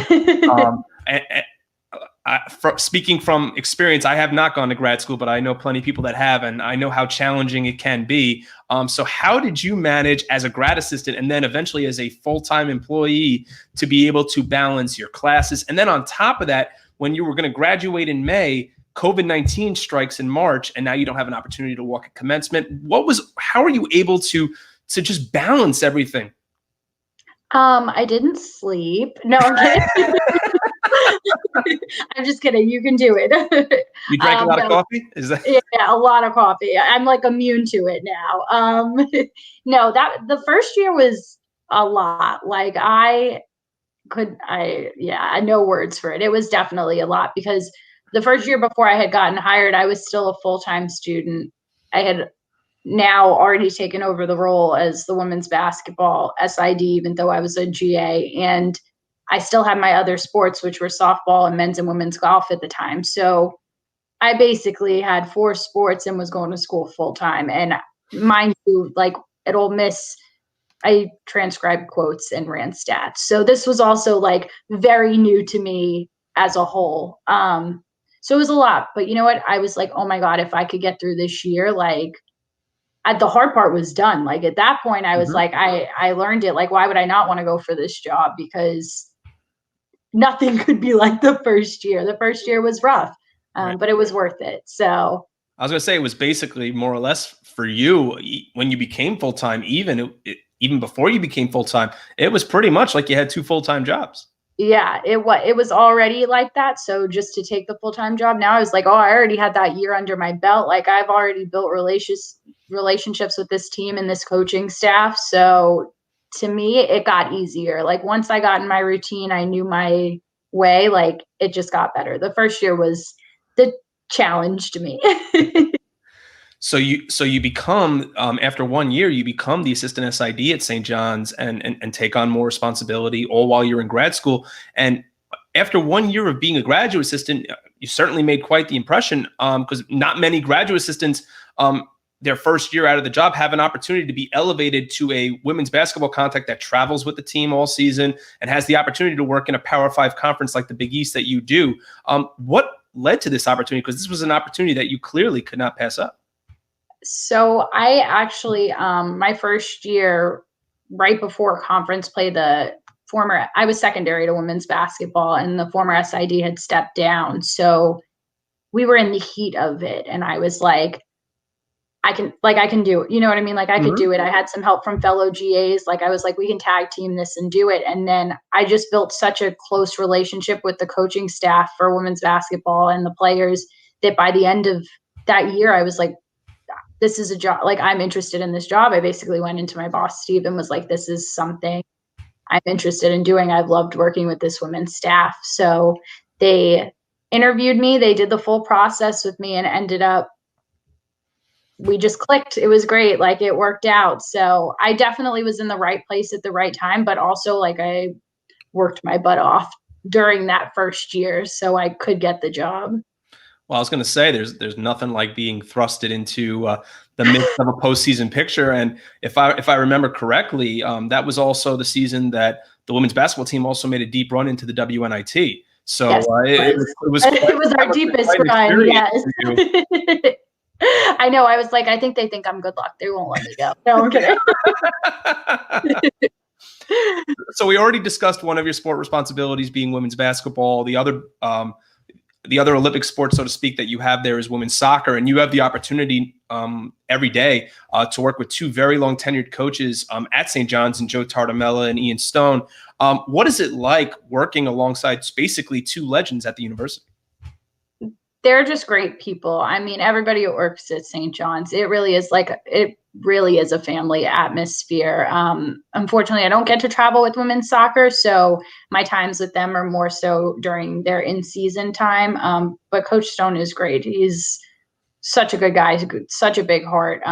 Thank you. Speaking from experience, I have not gone to grad school, but I know plenty of people that have, and I know how challenging it can be. So how did you manage as a grad assistant and then eventually as a full-time employee to be able to balance your classes? And then on top of that, when you were going to graduate in May, COVID-19 strikes in March, and now you don't have an opportunity to walk at commencement. How are you able to just balance everything? I didn't sleep. No, I'm kidding. I'm just kidding. You can do it. You drank a lot of coffee? Is that? Yeah, a lot of coffee. I'm like immune to it now. No, that the first year was a lot. Like I no words for it. It was definitely a lot because the first year before I had gotten hired, I was still a full-time student. I had now already taken over the role as the women's basketball SID, even though I was a GA. And I still had my other sports, which were softball and men's and women's golf at the time. So I basically had 4 sports and was going to school full time. And mind you, like at Ole Miss, I transcribed quotes and ran stats. So this was also like very new to me as a whole. So it was a lot. But you know what? I was like, oh my God, if I could get through this year, like the hard part was done. Like at that point, I was like, I learned it. Like, why would I not want to go for this job? Because nothing could be like the first year. The first year was rough, but it was worth it. So I was going to say it was basically more or less for you when you became full-time, even before you became full-time, it was pretty much like you had 2 full-time jobs. Yeah, it was already like that. So just to take the full-time job now, I was like, oh, I already had that year under my belt. Like I've already built relationships with this team and this coaching staff. So to me, it got easier. Like once I got in my routine, I knew my way, like it just got better. The first year was the challenge to me. So you become after 1 year, you become the assistant SID at St. John's and take on more responsibility all while you're in grad school. And after 1 year of being a graduate assistant, you certainly made quite the impression because not many graduate assistants their first year out of the job have an opportunity to be elevated to a women's basketball contact that travels with the team all season and has the opportunity to work in a Power 5 conference like the Big East that you do. What led to this opportunity? Because this was an opportunity that you clearly could not pass up. So I actually, my first year, right before conference play, I was secondary to women's basketball and the former SID had stepped down. So we were in the heat of it. And I was like, I can do it. You know what I mean? Like I could do it. I had some help from fellow GAs. Like I was like, we can tag team this and do it. And then I just built such a close relationship with the coaching staff for women's basketball and the players that by the end of that year, I was like, this is a job. Like I'm interested in this job. I basically went into my boss, Steve, and was like, this is something I'm interested in doing. I've loved working with this women's staff. So they interviewed me. They did the full process with me and ended up, we just clicked. It was great. Like it worked out. So I definitely was in the right place at the right time, but also like I worked my butt off during that first year so I could get the job. Well, I was going to say there's nothing like being thrusted into the midst of a postseason picture. And if I remember correctly, that was also the season that the women's basketball team also made a deep run into the WNIT. So yes, it was our deepest run. Yes. I know. I was like, I think they think I'm good luck. They won't let me go. No, I'm kidding. So we already discussed one of your sport responsibilities being women's basketball. The other Olympic sport, so to speak, that you have there is women's soccer, and you have the opportunity every day to work with 2 very long tenured coaches at St. John's, and Joe Tartamella and Ian Stone. What is it like working alongside basically 2 legends at the university? They're just great people. I mean, everybody who works at St. John's, it really is a family atmosphere. Unfortunately, I don't get to travel with women's soccer, so my times with them are more so during their in-season time. But Coach Stone is great. He's such a good guy. He's such a big heart.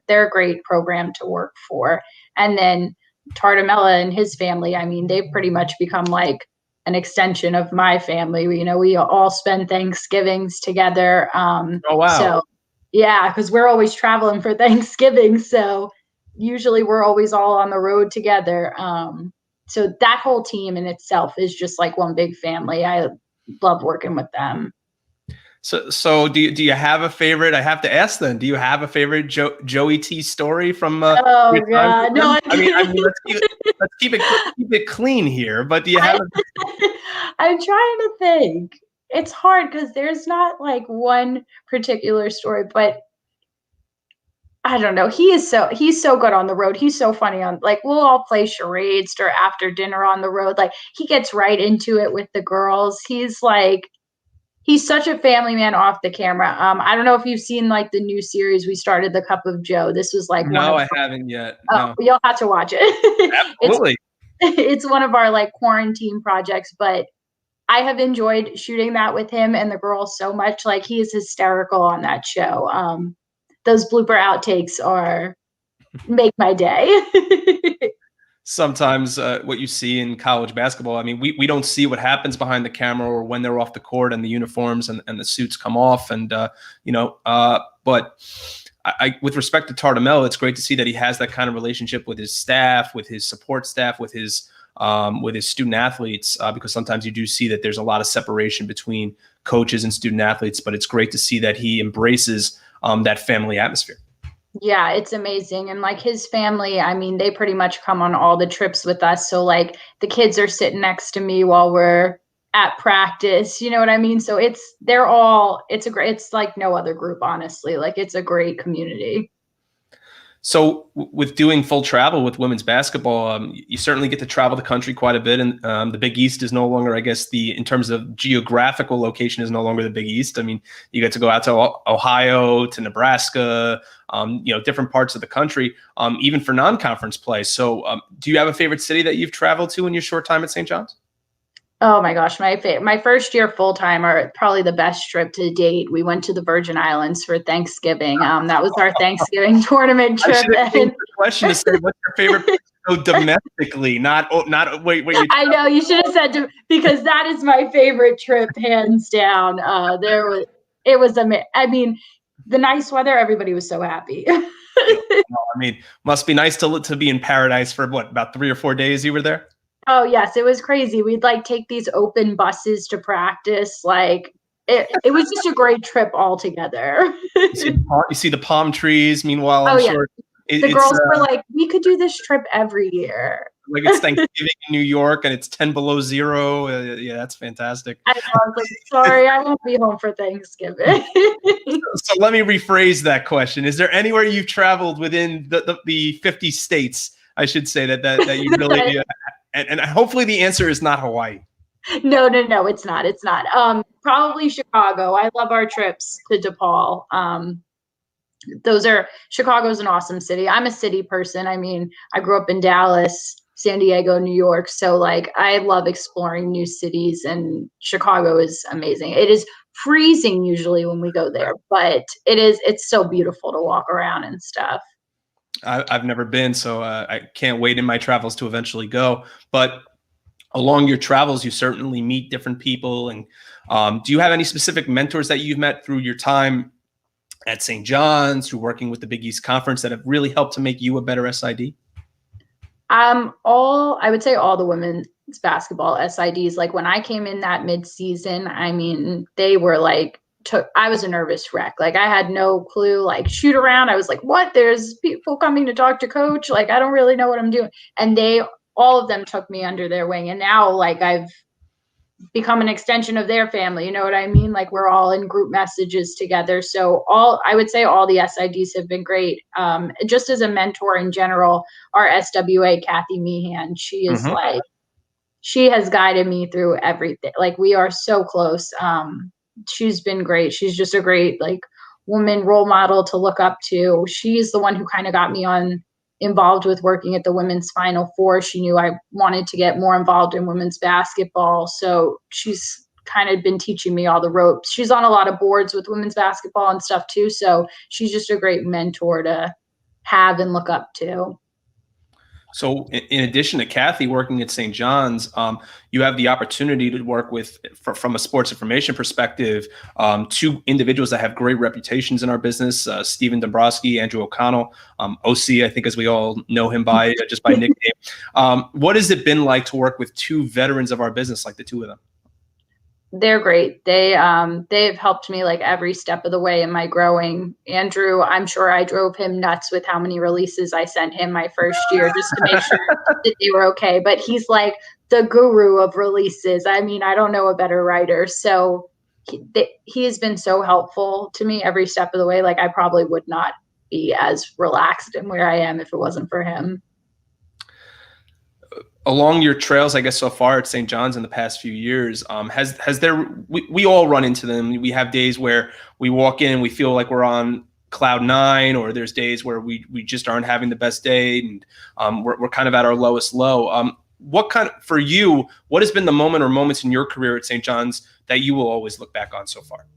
They're a great program to work for. And then Tartamella and his family, I mean, they've pretty much become like an extension of my family. We all spend Thanksgivings together. Oh, wow. So yeah, because we're always traveling for Thanksgiving. So usually we're always all on the road together. So that whole team in itself is just like one big family. I love working with them. So do you have a favorite? I have to ask then. Do you have a favorite Joey T story from? Oh God, no! I mean, let's keep it clean here. But do you have? I'm trying to think. it's hard because there's not like one particular story, but I don't know. He's so good on the road. He's so funny on, like, we'll all play charades or after dinner on the road. Like, he gets right into it with the girls. He's such a family man off the camera. I don't know if you've seen like the new series we started, The Cup of Joe. This was like No, I haven't yet. No, you'll have to watch it. absolutely. It's one of our like quarantine projects, but I have enjoyed shooting that with him and the girls so much. Like, he is hysterical on that show. Those blooper outtakes make my day. Sometimes what you see in college basketball, I mean, we don't see what happens behind the camera or when they're off the court and the uniforms and the suits come off. And, but I with respect to Tartamel, it's great to see that he has that kind of relationship with his staff, with his support staff, with his student athletes, because sometimes you do see that there's a lot of separation between coaches and student athletes, but it's great to see that he embraces that family atmosphere. Yeah, it's amazing. And like his family, I mean, they pretty much come on all the trips with us. So like the kids are sitting next to me while we're at practice, you know what I mean? So it's like no other group, honestly. Like, it's a great community. So with doing full travel with women's basketball, you certainly get to travel the country quite a bit. And the Big East is no longer, I guess, in terms of geographical location, is no longer the Big East. I mean, you get to go out to Ohio, to Nebraska, different parts of the country, even for non-conference play. So do you have a favorite city that you've traveled to in your short time at St. John's? Oh my gosh, my first year full time, or probably the best trip to date. We went to the Virgin Islands for Thanksgiving. That was our Thanksgiving tournament trip. I should have changed the question to say, what's your favorite place to go domestically? Wait. I know you should have said because that is my favorite trip, hands down. It was amazing. I mean, the nice weather, everybody was so happy. I mean, must be nice to be in paradise for about 3 or 4 days you were there? Oh yes, it was crazy. We'd like take these open buses to practice. Like it was just a great trip altogether. You see the palm trees. Meanwhile, I'm sure the girls were like, we could do this trip every year. Like, it's Thanksgiving in New York and it's 10 below zero. Yeah, that's fantastic. I was like, sorry, I won't be home for Thanksgiving. So let me rephrase that question. Is there anywhere you've traveled within the 50 states, I should say, that you really and hopefully the answer is not Hawaii. No, it's not. It's not. Probably Chicago. I love our trips to DePaul. Chicago's an awesome city. I'm a city person. I mean, I grew up in Dallas, San Diego, New York. So like, I love exploring new cities, and Chicago is amazing. It is freezing usually when we go there, but it's so beautiful to walk around and stuff. I've never been, so I can't wait in my travels to eventually go. But along your travels, you certainly meet different people. And do you have any specific mentors that you've met through your time at St. John's, through working with the Big East Conference, that have really helped to make you a better SID? I would say all the women's basketball SIDs. Like, when I came in that mid-season, I mean, they were like, I was a nervous wreck. Like, I had no clue, like, shoot around. I was like, what? There's people coming to talk to coach. Like, I don't really know what I'm doing. And all of them took me under their wing. And now, like, I've become an extension of their family. You know what I mean? Like, we're all in group messages together. So I would say all the SIDs have been great. Just as a mentor in general, our SWA, Kathy Meehan, she is like, she has guided me through everything. Like, we are so close. She's been great. She's just a great, like, woman role model to look up to. She's the one who kind of got me involved with working at the women's Final Four. She knew I wanted to get more involved in women's basketball. So she's kind of been teaching me all the ropes. She's on a lot of boards with women's basketball and stuff too. So she's just a great mentor to have and look up to. So in addition to Kathy working at St. John's, you have the opportunity to work with, from a sports information perspective, 2 individuals that have great reputations in our business, Stephen Dombrowski, Andrew O'Connell, OC, I think, as we all know him by just by nickname. What has it been like to work with 2 veterans of our business, like the 2 of them? They're great. They've helped me like every step of the way in my growing. Andrew, I'm sure I drove him nuts with how many releases I sent him my first year just to make sure that they were okay. But he's like the guru of releases. I mean, I don't know a better writer. So he has been so helpful to me every step of the way. Like, I probably would not be as relaxed and where I am if it wasn't for him. Along your trails, I guess, so far at St. John's in the past few years, has there, we all run into them. We have days where we walk in and we feel like we're on cloud nine, or there's days where we just aren't having the best day, and we're kind of at our lowest low. For you, what has been the moment or moments in your career at St. John's that you will always look back on so far?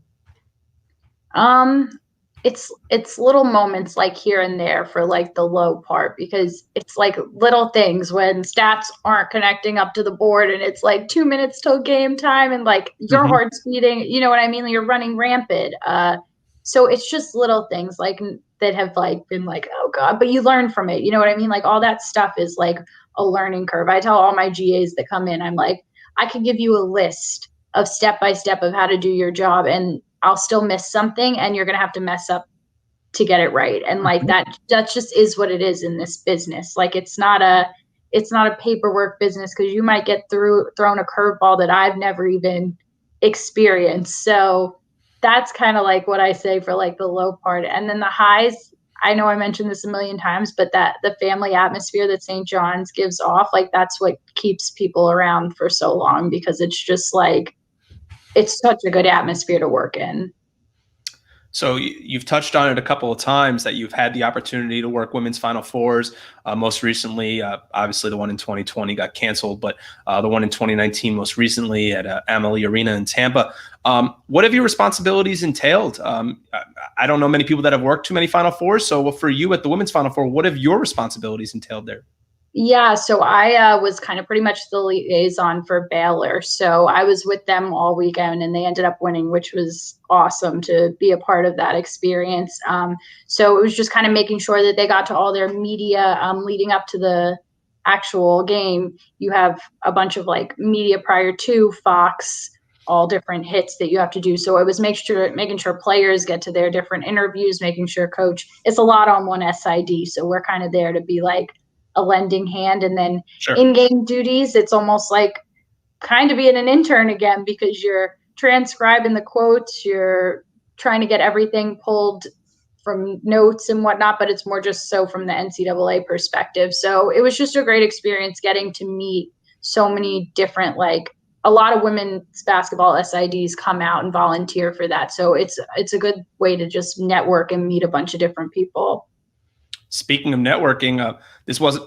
It's little moments like here and there for like the low part, because it's like little things when stats aren't connecting up to the board and it's like 2 minutes till game time and like your heart's beating, you know what I mean? You're running rampant. So it's just little things like that have like been like, oh God, but you learn from it. You know what I mean? Like all that stuff is like a learning curve. I tell all my GAs that come in, I'm like, I could give you a list of step by step of how to do your job, and I'll still miss something, and you're going to have to mess up to get it right. And like that just is what it is in this business. Like it's not a paperwork business, because you might get thrown a curveball that I've never even experienced. So that's kind of like what I say for like the low part. And then the highs, I know I mentioned this a million times, but that the family atmosphere that St. John's gives off, like that's what keeps people around for so long, because it's just like, it's such a good atmosphere to work in. So you've touched on it a couple of times that you've had the opportunity to work women's Final Fours. Most recently, obviously the one in 2020 got canceled, but the one in 2019 most recently at Amalie Arena in Tampa. What have your responsibilities entailed? I don't know many people that have worked too many Final Fours. So for you at the women's Final Four, what have your responsibilities entailed there? Yeah, so I was kind of pretty much the liaison for Baylor. So I was with them all weekend, and they ended up winning, which was awesome to be a part of that experience. So it was just kind of making sure that they got to all their media leading up to the actual game. You have a bunch of like media prior to Fox, all different hits that you have to do. So it was making sure players get to their different interviews, making sure coach, it's a lot on one SID. So we're kind of there to be like a lending hand. And then in-game duties, it's almost like kind of being an intern again, because you're transcribing the quotes, you're trying to get everything pulled from notes and whatnot, but it's more just so from the NCAA perspective. So it was just a great experience getting to meet so many different, like a lot of women's basketball SIDs come out and volunteer for that. So it's a good way to just network and meet a bunch of different people. Speaking of networking, this was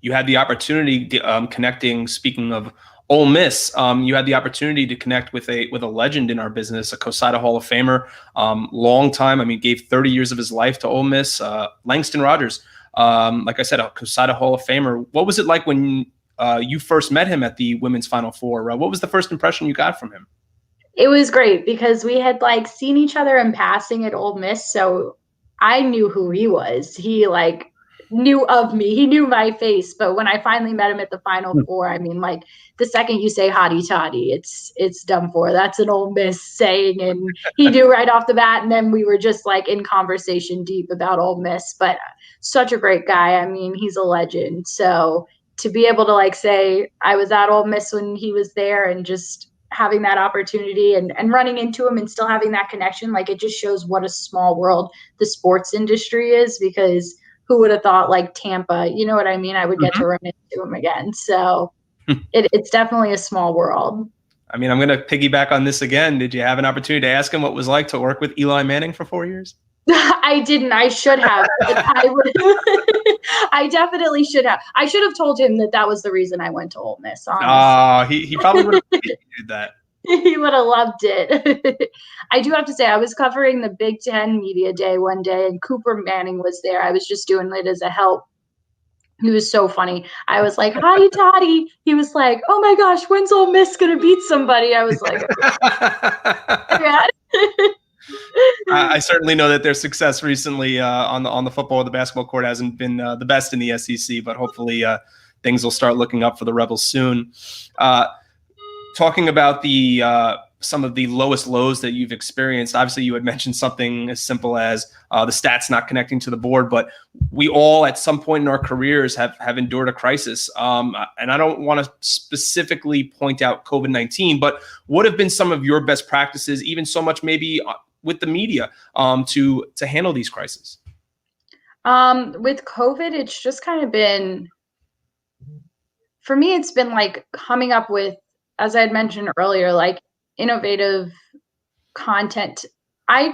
you had the opportunity connecting. Speaking of Ole Miss, you had the opportunity to connect with a legend in our business, a COSIDA Hall of Famer, long time. I mean, gave 30 years of his life to Ole Miss. Langston Rogers, like I said, a COSIDA Hall of Famer. What was it like when you first met him at the women's Final Four? What was the first impression you got from him? It was great, because we had like seen each other in passing at Ole Miss, so I knew who he was. He like knew of me. He knew my face. But when I finally met him at the Final Four, I mean, like the second you say hotty toddy, it's done for. That's an Ole Miss saying, and he knew right off the bat. And then we were just like in conversation deep about Ole Miss. But such a great guy. I mean, he's a legend. So to be able to like say I was at Ole Miss when he was there, and just having that opportunity and running into him and still having that connection, like it just shows what a small world the sports industry is, because who would have thought like Tampa, you know what I mean? I would get to run into him again. So it's definitely a small world. I mean, I'm going to piggyback on this again. Did you have an opportunity to ask him what it was like to work with Eli Manning for 4 years? I didn't. I should have. I definitely should have. I should have told him that was the reason I went to Ole Miss. He probably would have appreciated that. He would have loved it. I do have to say, I was covering the Big Ten Media Day one day, and Cooper Manning was there. I was just doing it as a help. He was so funny. I was like, hotty toddy. He was like, oh my gosh, when's Ole Miss going to beat somebody? I was like, yeah. I certainly know that their success recently on the football or the basketball court hasn't been the best in the SEC, but hopefully things will start looking up for the Rebels soon. Talking about the some of the lowest lows that you've experienced? Obviously, you had mentioned something as simple as the stats not connecting to the board, but we all at some point in our careers have endured a crisis. And I don't want to specifically point out COVID-19, but what have been some of your best practices, even so much maybe with the media, to handle these crises? With COVID, it's just kind of been, for me, it's been like coming up with, as I had mentioned earlier, like innovative content. I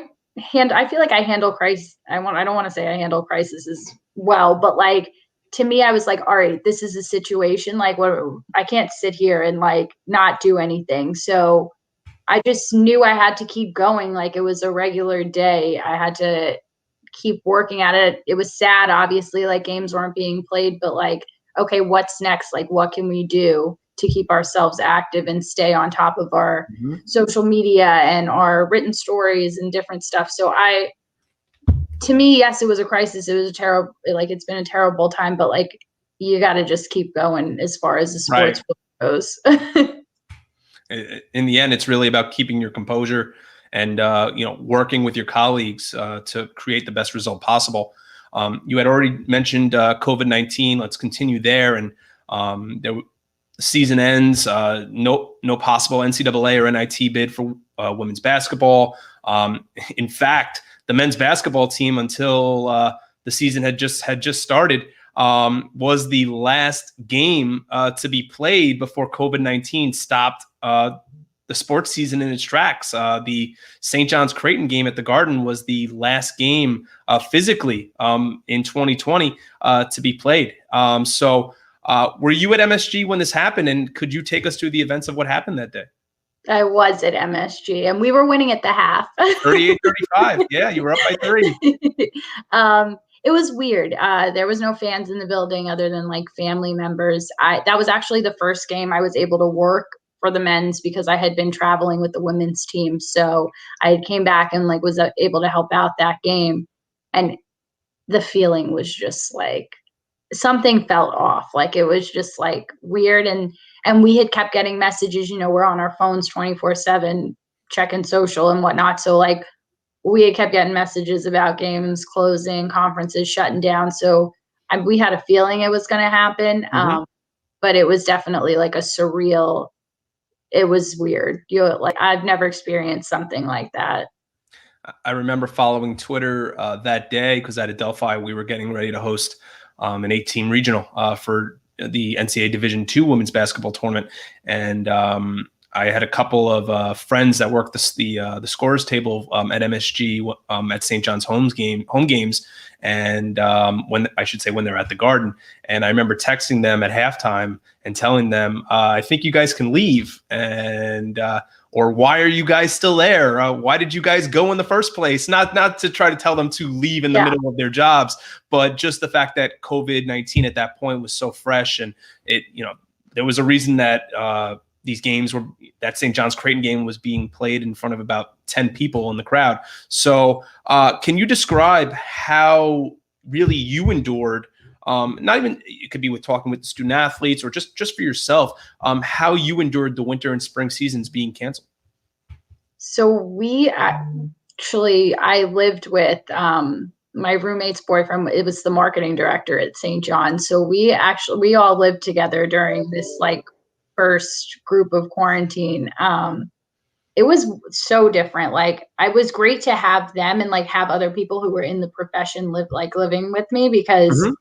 feel like I handle crisis. I don't want to say I handle crisis as well, but like to me, I was like, all right, this is a situation. Like, what, I can't sit here and like not do anything. So I just knew I had to keep going. Like it was a regular day. I had to keep working at it. It was sad, obviously, like games weren't being played, but like, okay, what's next? Like, what can we do to keep ourselves active and stay on top of our social media and our written stories and different stuff? So to me, yes, it was a crisis. It was a terrible, like it's been a terrible time, but like you got to just keep going as far as the sports goes. In the end, it's really about keeping your composure and working with your colleagues to create the best result possible. You had already mentioned COVID-19. Let's continue there. And the season ends. No possible NCAA or NIT bid for women's basketball. In fact, the men's basketball team, until the season had just started, was the last game to be played before COVID-19 stopped the sports season in its tracks. The St. John's Creighton game at the Garden was the last game physically in 2020 to be played. So were you at MSG when this happened, and could you take us through the events of what happened that day? I was at MSG, and we were winning at the half. 38-35. Yeah, you were up by 3. It was weird. There was no fans in the building other than like family members. That was actually the first game I was able to work for the men's because I had been traveling with the women's team. So I came back and like was able to help out that game. And the feeling was just like something felt off. Like it was just like weird. And we had kept getting messages, we're on our phones 24/7 checking social and whatnot. So like we had kept getting messages about games closing, conferences shutting down. So we had a feeling it was going to happen. But it was definitely like a surreal, it was weird. Like I've never experienced something like that. I remember following Twitter that day because at Adelphi we were getting ready to host an 8-team regional for the NCAA Division II women's basketball tournament, and I had a couple of friends that worked the scorers table at MSG at St. John's home games, and when they're at the Garden. And I remember texting them at halftime and telling them, I think you guys can leave, and or why are you guys still there? Why did you guys go in the first place? Not to try to tell them to leave in the middle of their jobs, but just the fact that COVID-19 at that point was so fresh, and there was a reason that these games that St. John's Creighton game was being played in front of about 10 people in the crowd. So can you describe how really you endured, not even, it could be with talking with the student athletes or just for yourself, how you endured the winter and spring seasons being canceled? So I lived with my roommate's boyfriend. It was the marketing director at St. John's. So we all lived together during this like first group of quarantine. It was so different. Like it was great to have them and like have other people who were in the profession living with me, because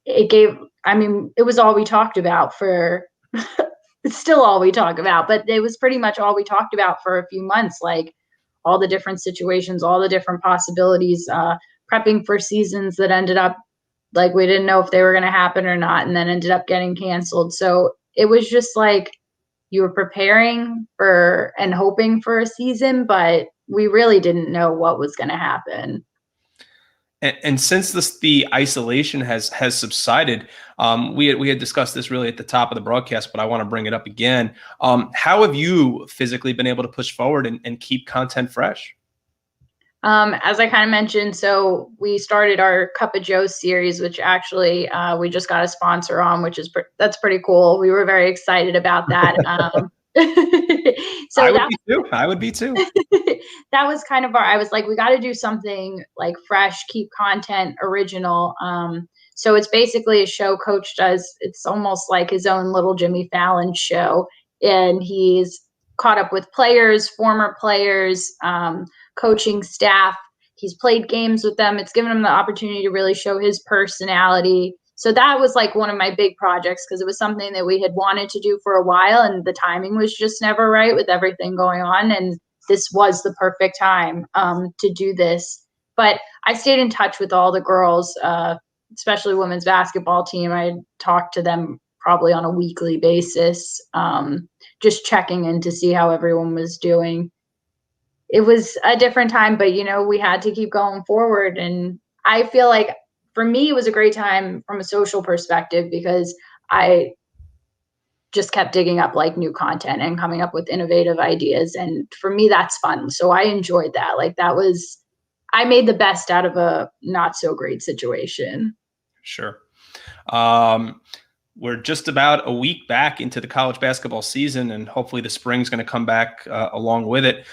it was all we talked about it's still all we talk about, but it was pretty much all we talked about for a few months, like all the different situations, all the different possibilities, prepping for seasons that ended up like we didn't know if they were going to happen or not, and then ended up getting canceled. So it was just like you were preparing for and hoping for a season, but we really didn't know what was going to happen. And since the isolation has subsided, we had discussed this really at the top of the broadcast, but I want to bring it up again. How have you physically been able to push forward and keep content fresh? As I kind of mentioned, so we started our Cup of Joe series, which actually we just got a sponsor on, which is that's pretty cool. We were very excited about that. So I would be too. I would be too. that was kind of I was like, we got to do something like fresh, keep content original. So it's basically a show Coach does. It's almost like his own little Jimmy Fallon show. And he's caught up with players, former players, coaching staff. He's played games with them. It's given him the opportunity to really show his personality. So that was like one of my big projects because it was something that we had wanted to do for a while and the timing was just never right with everything going on. And this was the perfect time to do this. But I stayed in touch with all the girls, especially women's basketball team. I talked to them probably on a weekly basis, just checking in to see how everyone was doing. It was a different time, but, we had to keep going forward. And I feel like for me, it was a great time from a social perspective because I just kept digging up like new content and coming up with innovative ideas. And for me, that's fun. So I enjoyed that. Like I made the best out of a not so great situation. Sure. We're just about a week back into the college basketball season, and hopefully the spring's going to come back along with it.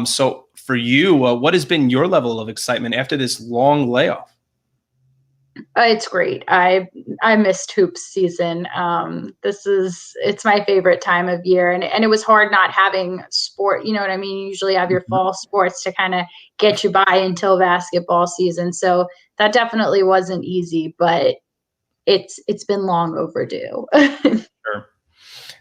So for you, what has been your level of excitement after this long layoff? It's great. I missed hoops season. It's my favorite time of year, and it was hard not having sport. You know what I mean? You usually have your fall sports to kind of get you by until basketball season. So that definitely wasn't easy, but it's been long overdue. Sure.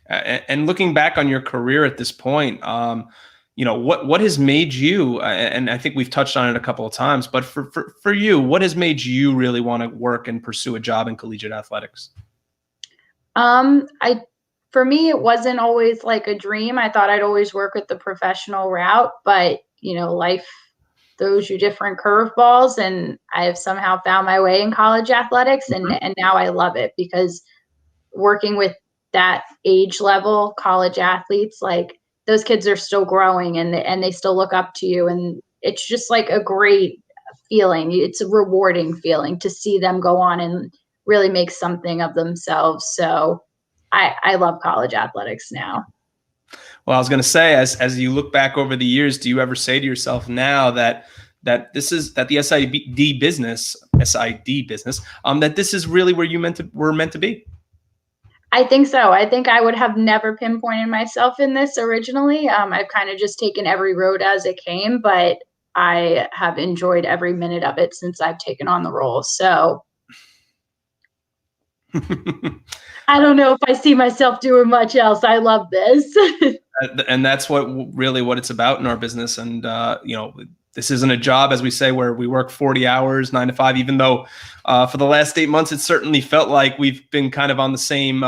And looking back on your career at this point, what has made you, and I think we've touched on it a couple of times, but for you, what has made you really want to work and pursue a job in collegiate athletics? For me, it wasn't always like a dream. I thought I'd always work with the professional route, but life throws you different curveballs, and I have somehow found my way in college athletics, and now I love it because working with that age level college athletes, like those kids are still growing and they still look up to you, and it's just like a great feeling. It's a rewarding feeling to see them go on and really make something of themselves. So I love college athletics now. Well, I was going to say, as you look back over the years, do you ever say to yourself now that the SID business, that this is really where were meant to be? I think so. I think I would have never pinpointed myself in this originally. I've kind of just taken every road as it came, but I have enjoyed every minute of it since I've taken on the role. So I don't know if I see myself doing much else. I love this. And that's what it's about in our business. And, this isn't a job, as we say, where we work 40 hours, 9 to 5, even though for the last 8 months, it certainly felt like we've been kind of on the same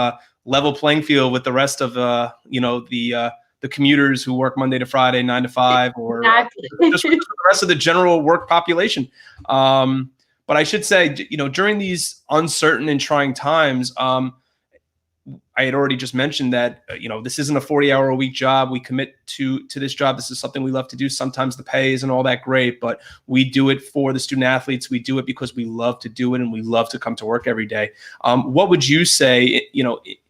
level playing field with the rest of, the commuters who work Monday to Friday, 9 to 5, or Exactly. just the rest of the general work population. But I should say, during these uncertain and trying times, I had already just mentioned that, this isn't a 40-hour-a-week job. We commit to this job. This is something we love to do. Sometimes the pay isn't all that great, but we do it for the student athletes. We do it because we love to do it and we love to come to work every day. What would you say,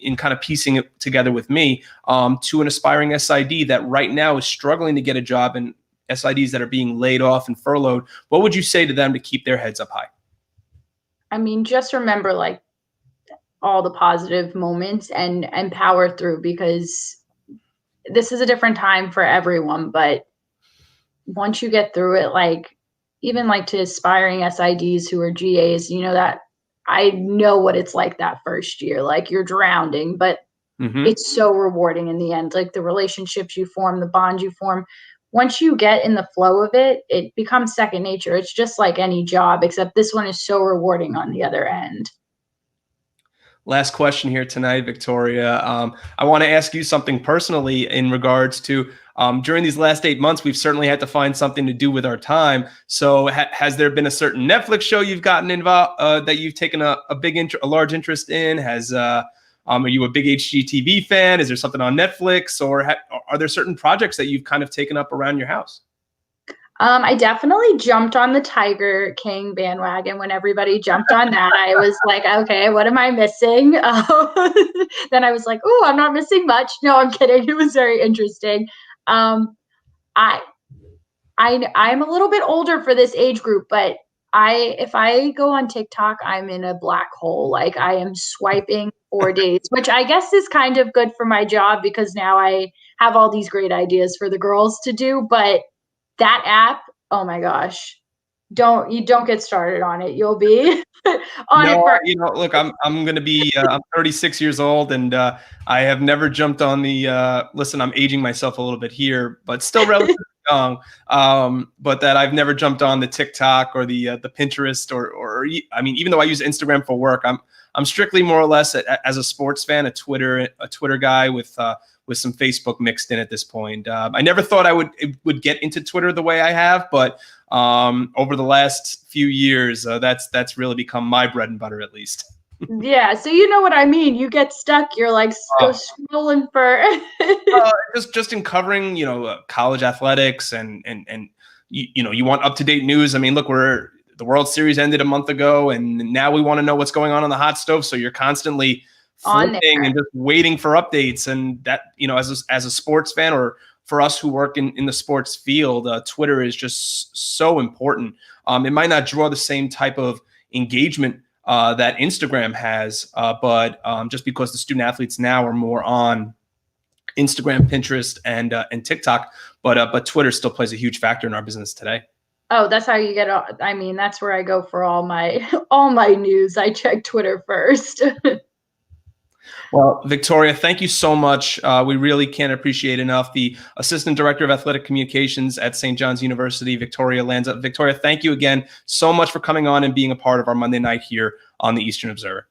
in kind of piecing it together with me, to an aspiring SID that right now is struggling to get a job, and SIDs that are being laid off and furloughed? What would you say to them to keep their heads up high? I mean, just remember, like, all the positive moments and power through, because this is a different time for everyone. But once you get through it, like, even like to aspiring SIDs who are GAs, that I know what it's like that first year, like you're drowning, but it's so rewarding in the end. Like the relationships you form, the bonds you form, once you get in the flow of it, it becomes second nature. It's just like any job, except this one is so rewarding on the other end. Last question here tonight, Victoria. I want to ask you something personally in regards to during these last 8 months, we've certainly had to find something to do with our time. So has there been a certain Netflix show you've gotten involved that you've taken a large interest in? Are you a big HGTV fan? Is there something on Netflix, or are there certain projects that you've kind of taken up around your house? I definitely jumped on the Tiger King bandwagon when everybody jumped on that. I was like, okay, what am I missing? Then I was like, oh, I'm not missing much. No, I'm kidding. It was very interesting. Um, I I'm a little bit older for this age group, but if I go on TikTok, I'm in a black hole. Like I am swiping for days, which I guess is kind of good for my job because now I have all these great ideas for the girls to do. But that app, oh my gosh, don't get started on it. You'll be on it No, for look, I'm gonna be I'm 36 years old, and I have never jumped on the. Listen, I'm aging myself a little bit here, but still relatively young. But that I've never jumped on the TikTok or the Pinterest or I mean, even though I use Instagram for work, I'm strictly more or less as a sports fan, a Twitter guy with some Facebook mixed in at this point. I never thought I would get into Twitter the way I have, but over the last few years, that's really become my bread and butter, at least. yeah. So you know what I mean. You get stuck. You're like scrolling for. Just in covering, college athletics and you want up to date news. I mean, look, the World Series ended a month ago, and now we want to know what's going on the hot stove. So you're constantly flipping and just waiting for updates. And that, as a sports fan, or for us who work in the sports field, Twitter is just so important. It might not draw the same type of engagement that Instagram has, but just because the student athletes now are more on Instagram, Pinterest, and TikTok, but Twitter still plays a huge factor in our business today. Oh, that's how you get. I mean, that's where I go for all my news. I check Twitter first. Well, Victoria, thank you so much. We really can't appreciate enough the Assistant Director of Athletic Communications at St. John's University, Victoria Lanza. Victoria, thank you again so much for coming on and being a part of our Monday night here on the Eastern Observer.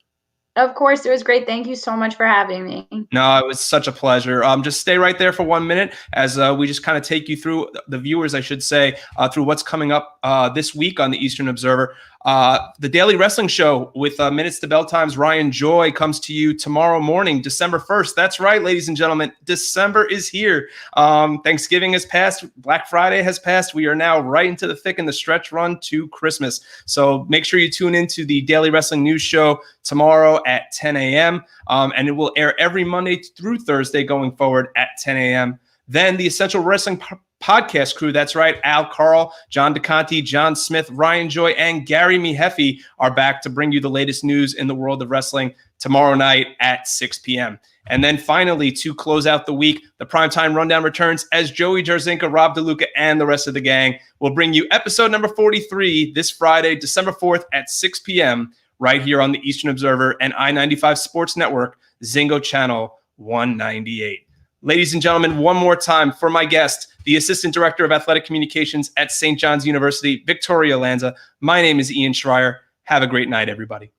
Of course, it was great. Thank you so much for having me. No, it was such a pleasure. Just stay right there for 1 minute as we just kind of take you through, the viewers, I should say, through what's coming up this week on the Eastern Observer. The Daily Wrestling Show with Minutes to Bell Time's Ryan Joy comes to you tomorrow morning, December 1st. That's right, ladies and gentlemen. December is here. Thanksgiving has passed. Black Friday has passed. We are now right into the thick and the stretch run to Christmas. So make sure you tune into the Daily Wrestling News Show tomorrow at 10 a.m. And it will air every Monday through Thursday going forward at 10 a.m. Then the Essential Wrestling Podcast crew, that's right, Al Carl, John DeConti, John Smith, Ryan Joy, and Gary Mehefe are back to bring you the latest news in the world of wrestling tomorrow night at 6 p.m. And then finally, to close out the week, the Primetime Rundown returns as Joey Jarzinka, Rob DeLuca, and the rest of the gang will bring you episode number 43 this Friday, December 4th at 6 p.m. right here on the Eastern Observer and I-95 Sports Network, Zingo Channel 198. Ladies and gentlemen, one more time for my guest, the Assistant Director of Athletic Communications at St. John's University, Victoria Lanza. My name is Ian Schraier. Have a great night, everybody.